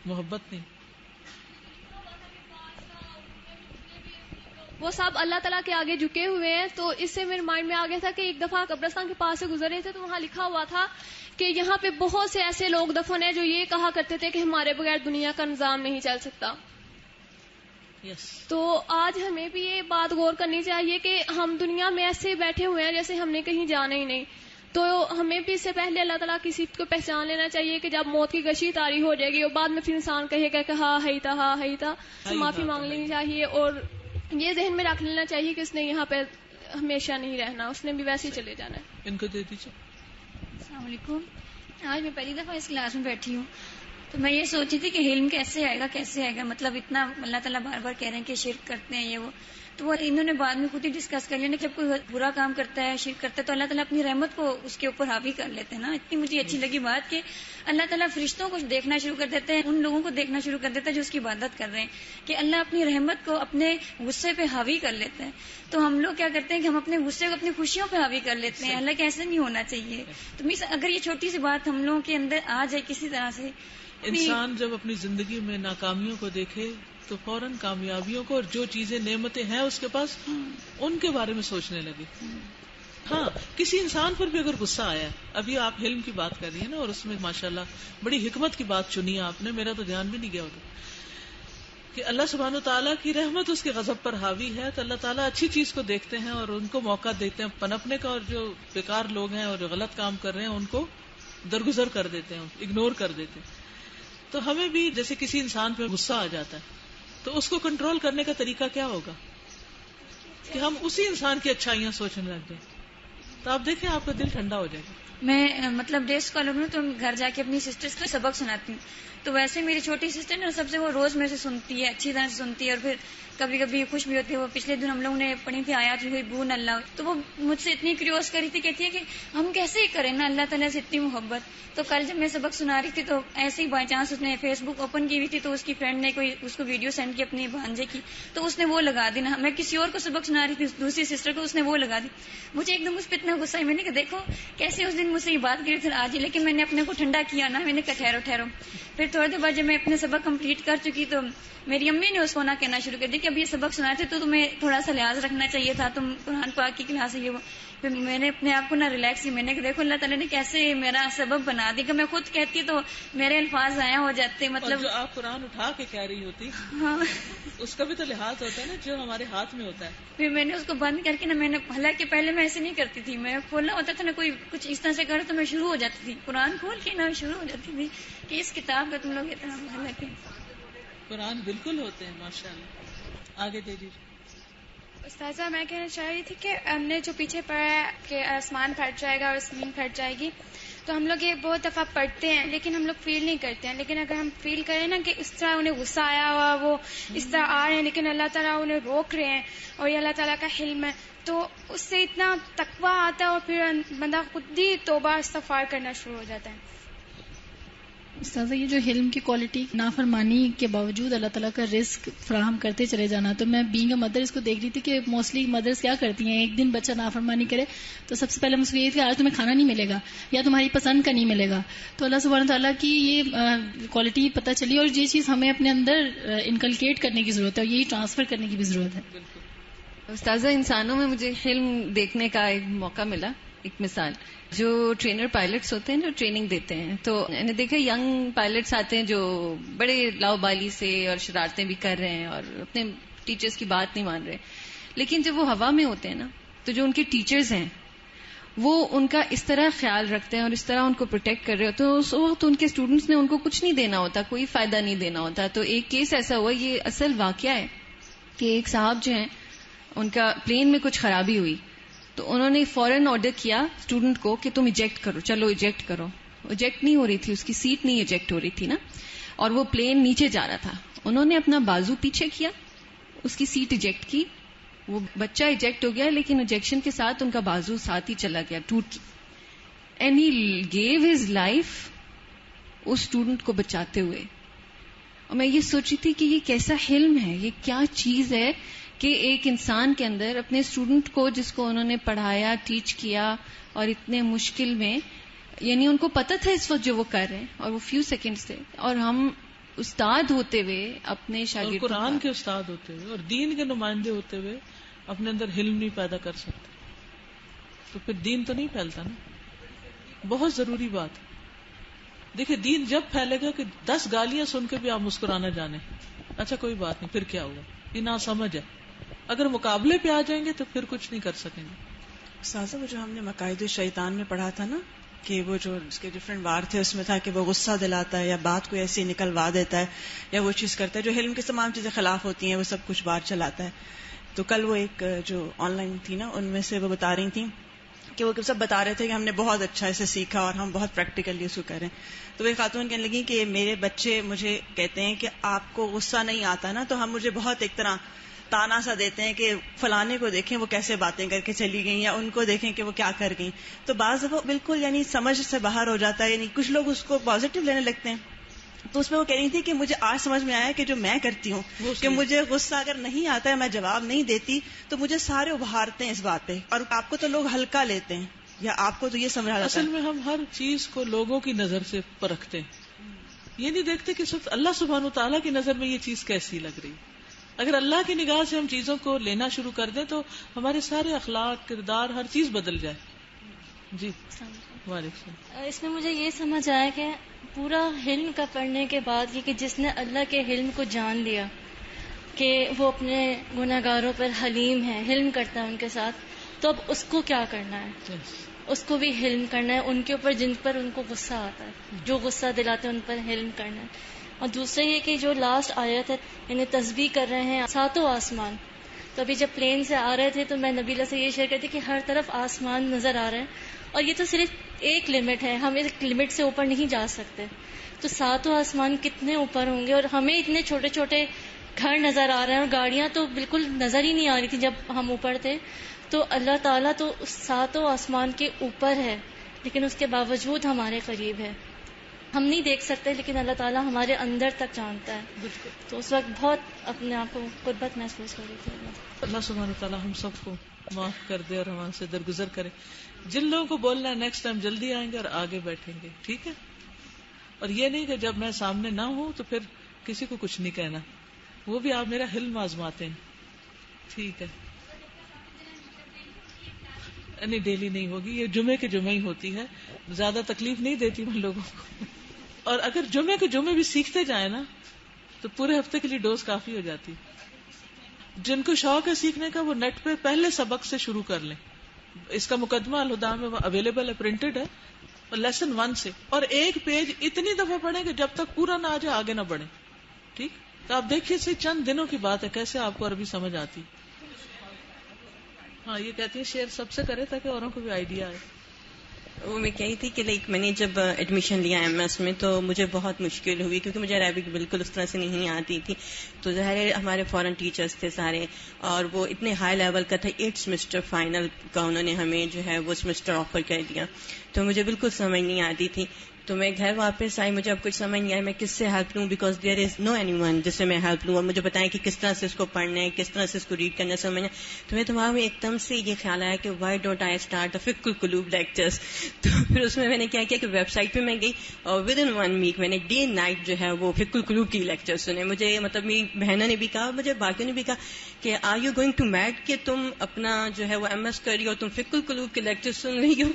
Speaker 1: محبت نہیں.
Speaker 18: وہ سب اللہ تعالیٰ کے آگے جھکے ہوئے ہیں. تو اس سے میرے مائنڈ میں آ گیا تھا کہ ایک دفعہ قبرستان کے پاس سے گزر رہے تھے تو وہاں لکھا ہوا تھا کہ یہاں پہ بہت سے ایسے لوگ دفن ہیں جو یہ کہا کرتے تھے کہ ہمارے بغیر دنیا کا نظام نہیں چل سکتا. تو آج ہمیں بھی یہ بات غور کرنی چاہیے کہ ہم دنیا میں ایسے بیٹھے ہوئے ہیں جیسے ہم نے کہیں جانا ہی نہیں. تو ہمیں بھی اس سے پہلے اللہ تعالیٰ کسی کو پہچان لینا چاہیے کہ جب موت کی گشی طاری ہو جائے گی اور بعد میں پھر انسان کہے گا کہ ہاں ہے تھا، تو معافی مانگ لینی چاہیے اور یہ ذہن میں رکھ لینا چاہیے کہ اس نے یہاں پہ ہمیشہ نہیں رہنا، اس نے بھی ویسے ہی چلے جانا ہے.
Speaker 1: ان کو دے دیجیے.
Speaker 19: السلام علیکم. آج میں پہلی دفعہ اس کلاس میں بیٹھی ہوں تو میں یہ سوچی تھی کہ علم کیسے آئے گا، مطلب اتنا اللہ تعالیٰ بار بار کہہ رہے ہیں کہ شرک کرتے ہیں یہ وہ، تو وہ انہوں نے بعد میں خود ہی ڈسکس کر لیا. جب کوئی برا کام کرتا ہے، شرک کرتا ہے، تو اللہ تعالیٰ اپنی رحمت کو اس کے اوپر حاوی کر لیتے ہیں نا. اتنی مجھے اچھی لگی بات کہ اللہ تعالیٰ فرشتوں کو دیکھنا شروع کر دیتے ہیں، ان لوگوں کو دیکھنا شروع کر دیتا ہے جو اس کی عبادت کر رہے ہیں، کہ اللہ اپنی رحمت کو اپنے غصے پہ حاوی کر لیتا ہے. تو ہم لوگ کیا کرتے ہیں کہ ہم اپنے غصے کو اپنی خوشیوں پہ حاوی کر لیتے ہیں. اللہ کیسے نہیں ہونا چاہیے. تو اگر یہ چھوٹی سی بات ہم لوگوں کے اندر آ جائے کسی طرح سے.
Speaker 1: انسان جب اپنی زندگی میں ناکامیوں کو دیکھے تو فوراً کامیابیوں کو اور جو چیزیں نعمتیں ہیں اس کے پاس ان کے بارے میں سوچنے لگے. ہاں، کسی انسان پر بھی اگر غصہ آیا، ابھی آپ علم کی بات کر رہی ہیں نا، اور اس میں ماشاءاللہ بڑی حکمت کی بات چنی آپ نے، میرا تو دھیان بھی نہیں گیا ہوگا کہ اللہ سبحانہ و تعالیٰ کی رحمت اس کے غضب پر حاوی ہے. تو اللہ تعالیٰ اچھی چیز کو دیکھتے ہیں اور ان کو موقع دیتے ہیں پنپنے کا، اور جو بیکار لوگ ہیں اور جو غلط کام کر رہے ہیں ان کو درگزر کر دیتے ہیں، اگنور کر دیتے ہیں. تو ہمیں بھی جیسے کسی انسان پہ غصہ آ جاتا ہے تو اس کو کنٹرول کرنے کا طریقہ کیا ہوگا کہ ہم اسی انسان کی اچھائیاں سوچنے لگ جائیں. تو آپ دیکھیں آپ کا دل ٹھنڈا ہو جائے گا.
Speaker 19: میں مطلب ڈے اسکالر ہوں تو گھر جا کے اپنی سسٹرز کو سبق سناتی ہوں. تو ویسے میری چھوٹی سسٹر نا سب سے وہ روز میں سے سنتی ہے, اچھی طرح سے سنتی ہے, اور پھر کبھی کبھی خوش بھی ہوتی ہے. وہ پچھلے دن ہم لوگوں نے پڑھی تھی آیات یحبون اللہ, تو وہ مجھ سے اتنی کریوس کری تھی, کہتی ہے کہ ہم کیسے ہی کریں نا اللہ تعالیٰ سے اتنی محبت. تو کل جب میں سبق سنا رہی تھی تو ایسے ہی بائی چانس اس نے فیس بک اوپن کی ہوئی تھی, تو اس کی فرینڈ نے کوئی اس کو ویڈیو سینڈ کی اپنے بھانجے کی, تو اس نے وہ لگا دی نا. میں کسی اور کو سبق سنا رہی تھی دوسری سسٹر کو, اس نے وہ لگا دی. مجھے ایک دم اس پہ اتنا غصہ ہے, میں نے کہا دیکھو کیسے اس دن مجھ سے یہ بات کی پھر آج ہی, لیکن میں نے اپنے کو ٹھنڈا کیا نا, میں نے کہا ٹھہرو. پھر تھوڑی دیر بعد جب میں اپنے سبق کمپلیٹ کر چکی تو میری امی نے اس کو نہ کہنا شروع کر دیا کہ اب یہ سبق سنائے تھے تو تمہیں تھوڑا سا لحاظ رکھنا چاہیے تھا, تم قرآن پاک کی کلاس ہے یہ وہ. پھر میں نے اپنے آپ کو نہ ریلیکس کی, میں نے کہا دیکھو اللہ تعالیٰ نے کیسے میرا سبب بنا دی کہ میں خود کہتی تو میرے الفاظ ضائع ہو جاتے. مطلب
Speaker 1: جو آپ قرآن اٹھا کے کہہ رہی ہوتی,
Speaker 19: ہاں
Speaker 1: اس کا بھی تو لحاظ ہوتا ہے نا جو ہمارے ہاتھ میں ہوتا ہے.
Speaker 19: پھر میں نے اس کو بند کر کے نا, میں نے حالانکہ پہلے میں ایسے نہیں کرتی تھی, میں کھولنا ہوتا تھا نا کوئی کچھ اس طرح سے کرو تو میں شروع ہو جاتی تھی, قرآن کھول کے نا شروع ہو جاتی تھی کہ اس کتاب کا تم لوگ اتنا, حالانکہ
Speaker 1: قرآن بالکل ہوتے ہیں ماشاء اللہ. آگے دے دیجیے.
Speaker 13: استاذہ میں کہنا چاہ رہی تھی کہ ہم نے جو پیچھے پڑھا ہے کہ آسمان پھٹ جائے گا اور زمین پھٹ جائے گی, تو ہم لوگ یہ بہت دفعہ پڑھتے ہیں لیکن ہم لوگ فیل نہیں کرتے ہیں. لیکن اگر ہم فیل کریں نا کہ اس طرح انہیں غصہ آیا ہوا, وہ اس طرح آ رہے ہیں لیکن اللہ تعالیٰ انہیں روک رہے ہیں اور یہ اللہ تعالیٰ کا حلم ہے, تو اس سے اتنا تقویٰ آتا ہے اور پھر بندہ خود ہی توبہ استغفار کرنا شروع ہو جاتا ہے.
Speaker 2: استاذہ یہ جو حلم کی کوالٹی, نافرمانی کے باوجود اللہ تعالیٰ کا رزق فراہم کرتے چلے جانا, تو میں بینگ اے مدر اس کو دیکھ رہی تھی کہ موسٹلی مدرس کیا کرتی ہیں, ایک دن بچہ نافرمانی کرے تو سب سے پہلے ہم اس کو یہ کہ آج تمہیں کھانا نہیں ملے گا یا تمہاری پسند کا نہیں ملے گا. تو اللہ سبحانہ تعالیٰ کی یہ کوالٹی پتہ چلی, اور یہ چیز ہمیں اپنے اندر انکلکیٹ کرنے کی ضرورت ہے, اور یہی ٹرانسفر کرنے کی بھی ضرورت ہے.
Speaker 20: استاذہ انسانوں میں مجھے حلم دیکھنے کا ایک موقع ملا. ایک مثال, جو ٹرینر پائلٹس ہوتے ہیں جو ٹریننگ دیتے ہیں, تو میں نے دیکھا ینگ پائلٹس آتے ہیں جو بڑے لاؤبالی سے اور شرارتیں بھی کر رہے ہیں اور اپنے ٹیچرز کی بات نہیں مان رہے, لیکن جب وہ ہوا میں ہوتے ہیں نا تو جو ان کے ٹیچرز ہیں وہ ان کا اس طرح خیال رکھتے ہیں اور اس طرح ان کو پروٹیکٹ کر رہے ہوتے ہیں. اس وقت ان کے اسٹوڈنٹس نے ان کو کچھ نہیں دینا ہوتا, کوئی فائدہ نہیں دینا ہوتا. تو ایک کیس ایسا ہوا, یہ اصل واقعہ ہے, کہ ایک صاحب جو ہیں ان کا پلین میں کچھ خرابی ہوئی, تو انہوں نے فوراً آرڈر کیا اسٹوڈنٹ کو کہ تم ایجیکٹ کرو, چلو ایجیکٹ کرو. ایجیکٹ نہیں ہو رہی تھی, اس کی سیٹ نہیں ایجیکٹ ہو رہی تھی نا, اور وہ پلین نیچے جا رہا تھا. انہوں نے اپنا بازو پیچھے کیا, اس کی سیٹ ایجیکٹ کی, وہ بچہ ایجیکٹ ہو گیا, لیکن ایجیکشن کے ساتھ ان کا بازو ساتھ ہی چلا گیا, ٹوٹ گیا. And he gave his life اس اسٹوڈنٹ کو بچاتے ہوئے. اور میں یہ سوچ رہی تھی کہ یہ کیسا حلم ہے, یہ کیا چیز ہے کہ ایک انسان کے اندر اپنے اسٹوڈنٹ کو, جس کو انہوں نے پڑھایا, ٹیچ کیا, اور اتنے مشکل میں, یعنی ان کو پتہ تھا اس وقت جو وہ کر رہے ہیں, اور وہ فیو سیکنڈز تھے, اور ہم استاد ہوتے ہوئے اپنے شاگردوں,
Speaker 1: قرآن کے استاد ہوتے ہوئے اور دین کے نمائندے ہوتے ہوئے اپنے اندر حلم نہیں پیدا کر سکتے, تو پھر دین تو نہیں پھیلتا نا. بہت ضروری بات. دیکھیں دین جب پھیلے گا کہ 10 گالیاں سن کے بھی آپ مسکرانا جانے, اچھا کوئی بات نہیں, پھر کیا ہوا, یہ ناسمجھ ہے. اگر مقابلے پہ آ جائیں گے تو پھر کچھ نہیں کر سکیں گے.
Speaker 6: سازا, وہ جو ہم نے مقاعد شیطان میں پڑھا تھا نا, کہ وہ جو اس کے ڈفرینٹ وار تھے, اس میں تھا کہ وہ غصہ دلاتا ہے یا بات کو ایسی نکلوا دیتا ہے یا وہ چیز کرتا ہے جو حلم کی تمام چیزیں خلاف ہوتی ہیں, وہ سب کچھ بار چلاتا ہے. تو کل وہ ایک جو آن لائن تھی نا, ان میں سے وہ بتا رہی تھیں کہ وہ سب بتا رہے تھے کہ ہم نے بہت اچھا اسے سیکھا اور ہم بہت پریکٹیکلی اس کو کریں. تو وہ خاتون کہنے لگی کہ میرے بچے مجھے کہتے ہیں کہ آپ کو غصہ نہیں آتا نا, تو ہم مجھے بہت ایک طرح تانا سا دیتے ہیں کہ فلانے کو دیکھیں وہ کیسے باتیں کر کے چلی گئیں, یا ان کو دیکھیں کہ وہ کیا کر گئیں. تو بعض دفعہ بالکل یعنی سمجھ سے باہر ہو جاتا ہے, یعنی کچھ لوگ اس کو پازیٹیو لینے لگتے ہیں. تو اس میں وہ کہہ رہی تھی کہ مجھے آج سمجھ میں آیا کہ جو میں کرتی ہوں کہ مجھے غصہ اگر نہیں آتا ہے, میں جواب نہیں دیتی, تو مجھے سارے ابھارتے ہیں اس بات پہ, اور آپ کو تو لوگ ہلکا لیتے ہیں یا آپ کو تو یہ سمجھا جاتا ہے.
Speaker 1: اصل میں ہم ہر چیز کو لوگوں کی نظر سے پرکھتے ہیں, یہ نہیں دیکھتے کہ صرف اللہ سبحانہ و تعالیٰ کی نظر میں یہ چیز کیسی لگ رہی. اگر اللہ کی نگاہ سے ہم چیزوں کو لینا شروع کر دیں تو ہمارے سارے اخلاق, کردار, ہر چیز بدل جائے. جی وعلیکم السلام.
Speaker 21: اس میں مجھے یہ سمجھ آیا کہ پورا حلم کا پڑھنے کے بعد یہ کہ جس نے اللہ کے حلم کو جان لیا کہ وہ اپنے گناہ گاروں پر حلیم ہے, حلم کرتا ہے ان کے ساتھ, تو اب اس کو کیا کرنا ہے؟ اس کو بھی حلم کرنا ہے ان کے اوپر جن پر ان کو غصہ آتا ہے, جو غصہ دلاتے ہیں ان پر حلم کرنا ہے. اور دوسرا یہ کہ جو لاسٹ آیت ہے, یعنی تسبیح کر رہے ہیں 7 آسمان. تو ابھی جب پلین سے آ رہے تھے تو میں نبیلہ سے یہ شیئر کرتی کہ ہر طرف آسمان نظر آ رہے ہیں, اور یہ تو صرف ایک لمٹ ہے, ہم اس لمٹ سے اوپر نہیں جا سکتے. تو ساتوں آسمان کتنے اوپر ہوں گے, اور ہمیں اتنے چھوٹے چھوٹے گھر نظر آ رہے ہیں, اور گاڑیاں تو بالکل نظر ہی نہیں آ رہی تھی جب ہم اوپر تھے. تو اللہ تعالیٰ تو ساتوں آسمان کے اوپر ہے, لیکن اس کے باوجود ہمارے قریب ہے. ہم نہیں دیکھ سکتے, لیکن اللہ تعالیٰ ہمارے اندر تک جانتا ہے. تو اس وقت بہت اپنے آپ کو قربت محسوس ہو رہی تھی.
Speaker 1: اللہ سبحانہ تعالیٰ ہم سب کو معاف کر دے اور ہمارے سے درگزر کرے. جن لوگوں کو بولنا ہے نیکسٹ ٹائم جلدی آئیں گے اور آگے بیٹھیں گے, ٹھیک ہے. اور یہ نہیں کہ جب میں سامنے نہ ہوں تو پھر کسی کو کچھ نہیں کہنا, وہ بھی آپ میرا حلم آزماتے ہیں, ٹھیک ہے. نہیں ڈیلی نہیں ہوگی, یہ جمعے کے جمعے ہی ہوتی ہے, زیادہ تکلیف نہیں دیتی میں لوگوں کو. اور اگر جمعے کے جمعے بھی سیکھتے جائیں نا تو پورے ہفتے کے لیے ڈوز کافی ہو جاتی. جن کو شوق ہے سیکھنے کا وہ نیٹ پہ پہلے سبق سے شروع کر لیں. اس کا مقدمہ الہدیٰ میں اویلیبل ہے, پرنٹڈ ہے, اور لیسن 1 سے, اور ایک پیج اتنی دفعہ پڑھیں کہ جب تک پورا نہ آ جائے آگے نہ بڑھیں, ٹھیک. تو آپ دیکھیے سے چند دنوں کی بات ہے کیسے آپ کو عربی سمجھ آتی. ہاں یہ کہتی ہے شیئر سب سے کرے تاکہ اوروں کو بھی آئیڈیا آئے.
Speaker 17: وہ میں کہی تھی کہ میں نے جب ایڈمیشن لیا MS میں تو مجھے بہت مشکل ہوئی, کیونکہ مجھے عربک بالکل اس طرح سے نہیں آتی تھی. تو ظاہر ہے ہمارے فورن ٹیچرز تھے سارے, اور وہ اتنے ہائی لیول کا تھا, 8 سیمسٹر فائنل کا انہوں نے ہمیں جو ہے وہ سیمسٹر آفر کر دیا. تو مجھے بالکل سمجھ نہیں آتی تھی. تو میں گھر واپس آئی, مجھے اب کچھ سمجھ نہیں آیا میں کس سے ہیلپ لوں, because there is no anyone جس سے میں ہیلپ لوں اور مجھے بتائیں کہ کس طرح سے اس کو پڑھنا ہے, کس طرح سے اس کو ریڈ کرنا, سمجھنا. تو میرے دماغ میں ایک دم سے یہ خیال آیا کہ وائی ڈونٹ آئی اسٹارٹ فقہ القلوب لیکچرز. تو پھر اس میں نے کیا کیا کہ ویب سائٹ پہ میں گئی اور ود ان 1 ویک میں نے ڈے نائٹ جو ہے وہ فقہ القلوب کی لیکچر سنے. مجھے مطلب میری بہنوں نے بھی کہا, مجھے باقیوں نے بھی کہا کہ are you going to mad, کہ تم اپنا جو ہے وہ MS کر رہی ہو, تم فقہ القلوب کی لیکچر سن رہی ہو,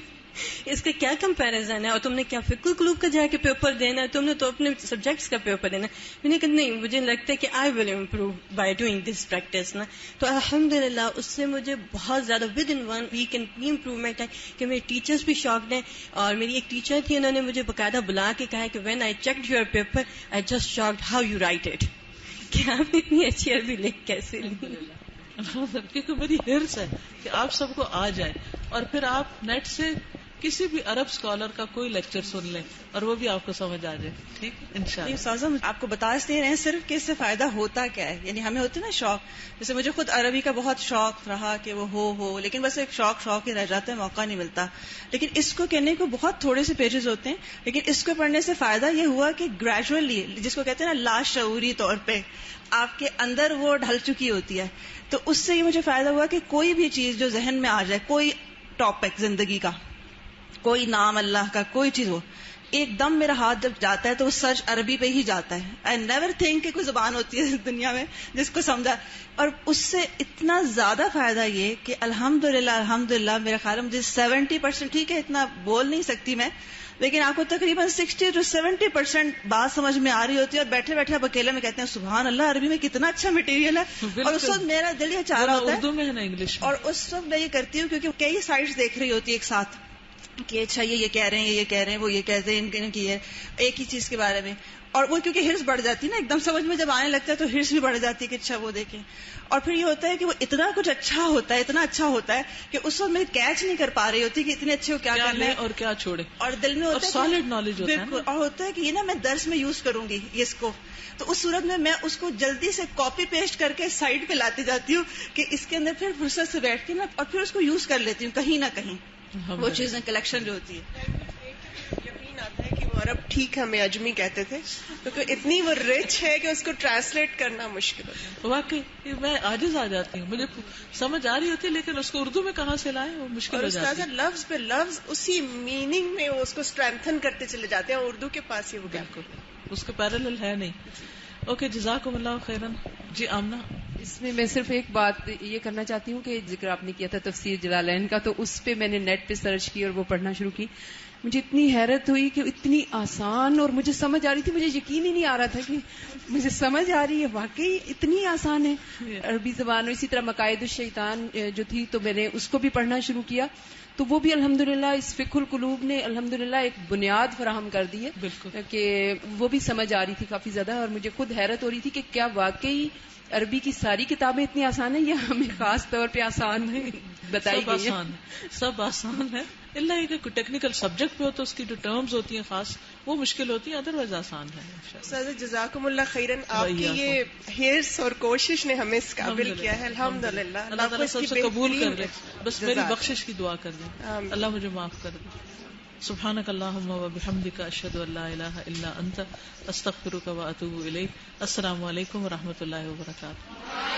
Speaker 17: اس کا کیا کمپیریزن ہے, اور تم نے کیا فقہ القلوب کا جا کے پیپر دینا ہے, تم نے تو اپنے سبجیکٹس کا پیپر دینا. میں نے کہا نہیں, مجھے لگتا ہے کہ I will improve by doing this practice نا. تو الحمدللہ اس سے مجھے بہت زیادہ ود ان 1 ویک اتنی امپروومنٹ ہے کہ میرے ٹیچرز بھی شاکڈ ہیں. اور میری ایک ٹیچر تھی, انہوں نے مجھے باقاعدہ بلا کے کہا کہ when I checked your paper I just shocked how you right it, کہ آپ نے اتنی اچھی عربی لکھ کیسے لی.
Speaker 1: کیونکہ میری ہرس ہے کہ آپ سب کو آ جائے, اور پھر آپ نیٹ سے کسی بھی عرب اسکالر کا کوئی لیکچر سن لیں اور وہ بھی آپ کو سمجھ آ جائے, ٹھیک انشاءاللہ.
Speaker 6: استاذہ آپ کو بتاتے رہے ہیں صرف کہ اس سے فائدہ ہوتا کیا ہے, یعنی ہمیں ہوتا ہے نا شوق, جیسے مجھے خود عربی کا بہت شوق رہا کہ وہ ہو, لیکن بس ایک شوق ہی رہ جاتا ہے, موقع نہیں ملتا. لیکن اس کو کہنے کو بہت تھوڑے سے پیجز ہوتے ہیں, لیکن اس کو پڑھنے سے فائدہ یہ ہوا کہ گریجولی, جس کو کہتے ہیں نا لاشعوری طور پہ آپ کے اندر وہ ڈھل چکی ہوتی ہے. تو اس سے یہ مجھے فائدہ ہوا کہ کوئی بھی چیز جو ذہن میں آ جائے, کوئی ٹاپک زندگی کا, کوئی نام اللہ کا, کوئی چیز ہو, ایک دم میرا ہاتھ جب جاتا ہے تو وہ سرچ عربی پہ ہی جاتا ہے. آئی نیور تھنک کہ کوئی زبان ہوتی ہے دنیا میں جس کو سمجھا. اور اس سے اتنا زیادہ فائدہ یہ کہ الحمدللہ میرا خیال ہے مجھے 70%, ٹھیک ہے اتنا بول نہیں سکتی میں, لیکن آپ کو تقریباً 60 to 70% بات سمجھ میں آ رہی ہوتی ہے, اور بیٹھے بیٹھے آپ اکیلے میں کہتے ہیں سبحان اللہ عربی میں کتنا اچھا مٹیریل ہے. اور اس وقت میرا دل یہ چاہ رہا ہوتا ہے
Speaker 1: اردو میں ہے نا انگلش,
Speaker 6: اور اس وقت میں یہ کرتی ہوں کیونکہ کئی سائٹس دیکھ رہی ہوتی ہے ایک ساتھ کہ اچھا یہ کہہ رہے ہیں, یہ کہہ رہے ہیں, وہ یہ کہتے ہیں, ان کی ہے ایک ہی چیز کے بارے میں, اور وہ کیونکہ ہرس بڑھ جاتی ہے نا, ایک دم سمجھ میں جب آنے لگتا ہے تو ہرس بھی بڑھ جاتی ہے کہ اچھا وہ دیکھیں. اور پھر یہ ہوتا ہے کہ وہ اتنا کچھ اچھا ہوتا ہے, اتنا اچھا ہوتا ہے کہ اس وقت میں کیچ نہیں کر پا رہی ہوتی کہ اتنے اچھے کو کیا کرنا ہے
Speaker 1: اور کیا چھوڑے,
Speaker 6: اور دل میں ہوتا ہے
Speaker 1: سالڈ نالج ہوتا ہے,
Speaker 6: بالکل, اور ہوتا ہے کہ یہ نا میں درس میں یوز کروں گی اس کو, تو اس صورت میں اس کو جلدی سے کاپی پیسٹ کر کے سائڈ پہ لاتی جاتی ہوں کہ اس کے اندر پھر فرصت سے بیٹھ کے نا, اور پھر اس کو یوز کر لیتی ہوں کہیں نہ کہیں, وہ چیزیں کلیکشن جو ہوتی ہے.
Speaker 7: یقین آتا ہے کہ وہ عرب ٹھیک ہمیں اجمی کہتے تھے, کیونکہ اتنی وہ رچ ہے کہ اس کو ٹرانسلیٹ کرنا مشکل ہوتا ہے.
Speaker 1: واقعی میں عاجز آ جاتی ہوں, مجھے سمجھ آ رہی ہوتی ہے لیکن اس کو اردو میں کہاں سے لائیں وہ مشکل ہو جاتی ہے.
Speaker 7: لفظ پہ لفظ اسی میننگ میں اس کو اسٹرینتھن کرتے چلے جاتے ہیں, اردو کے پاس ہی وہ
Speaker 1: بالکل اس کے پیرالل ہے نہیں. اوکے جزاکم اللہ خیرن. جی آمنہ,
Speaker 10: اس میں میں صرف ایک بات یہ کرنا چاہتی ہوں کہ ذکر آپ نے کیا تھا تفسیر جلالین کا, تو اس پہ میں نے نیٹ پہ سرچ کی اور وہ پڑھنا شروع کی. مجھے اتنی حیرت ہوئی کہ اتنی آسان, اور مجھے سمجھ آ رہی تھی, مجھے یقین ہی نہیں آ رہا تھا کہ مجھے سمجھ آ رہی ہے, واقعی اتنی آسان ہے عربی زبان. اور اسی طرح مقاید الشیطان جو تھی تو میں نے اس کو بھی پڑھنا شروع کیا, تو وہ بھی الحمدللہ اس فقہ القلوب نے الحمدللہ ایک بنیاد فراہم کر دی ہے, بالکل کہ وہ بھی سمجھ آ رہی تھی کافی زیادہ. اور مجھے خود حیرت ہو رہی تھی کہ کیا واقعی عربی کی ساری کتابیں اتنی آسان ہیں یا ہمیں خاص طور پہ آسان بتائی گئی ہیں؟
Speaker 1: سب آسان ہے, اللہ یہ کہ ٹیکنیکل سبجیکٹ پہ ہو تو اس کی جو ٹرمز ہوتی ہیں خاص وہ مشکل ہوتی ہیں، ادروائز آسان ہے.
Speaker 7: سر جزاکم اللہ خیرن، آپ کی یہ حرص اور کوشش نے ہمیں اس قابل کیا ہے. الحمدللہ،
Speaker 1: اللہ تعالیٰ سب سے قبول کر لے. بس میری بخشش کی دعا کر دیں، اللہ مجھے معاف کر دے. سبحانک اللہم وبحمدک، اشہد ان لا الہ الا انت، استغفرک واتوب الیک. السلام علیکم ورحمۃ اللہ وبرکاتہ.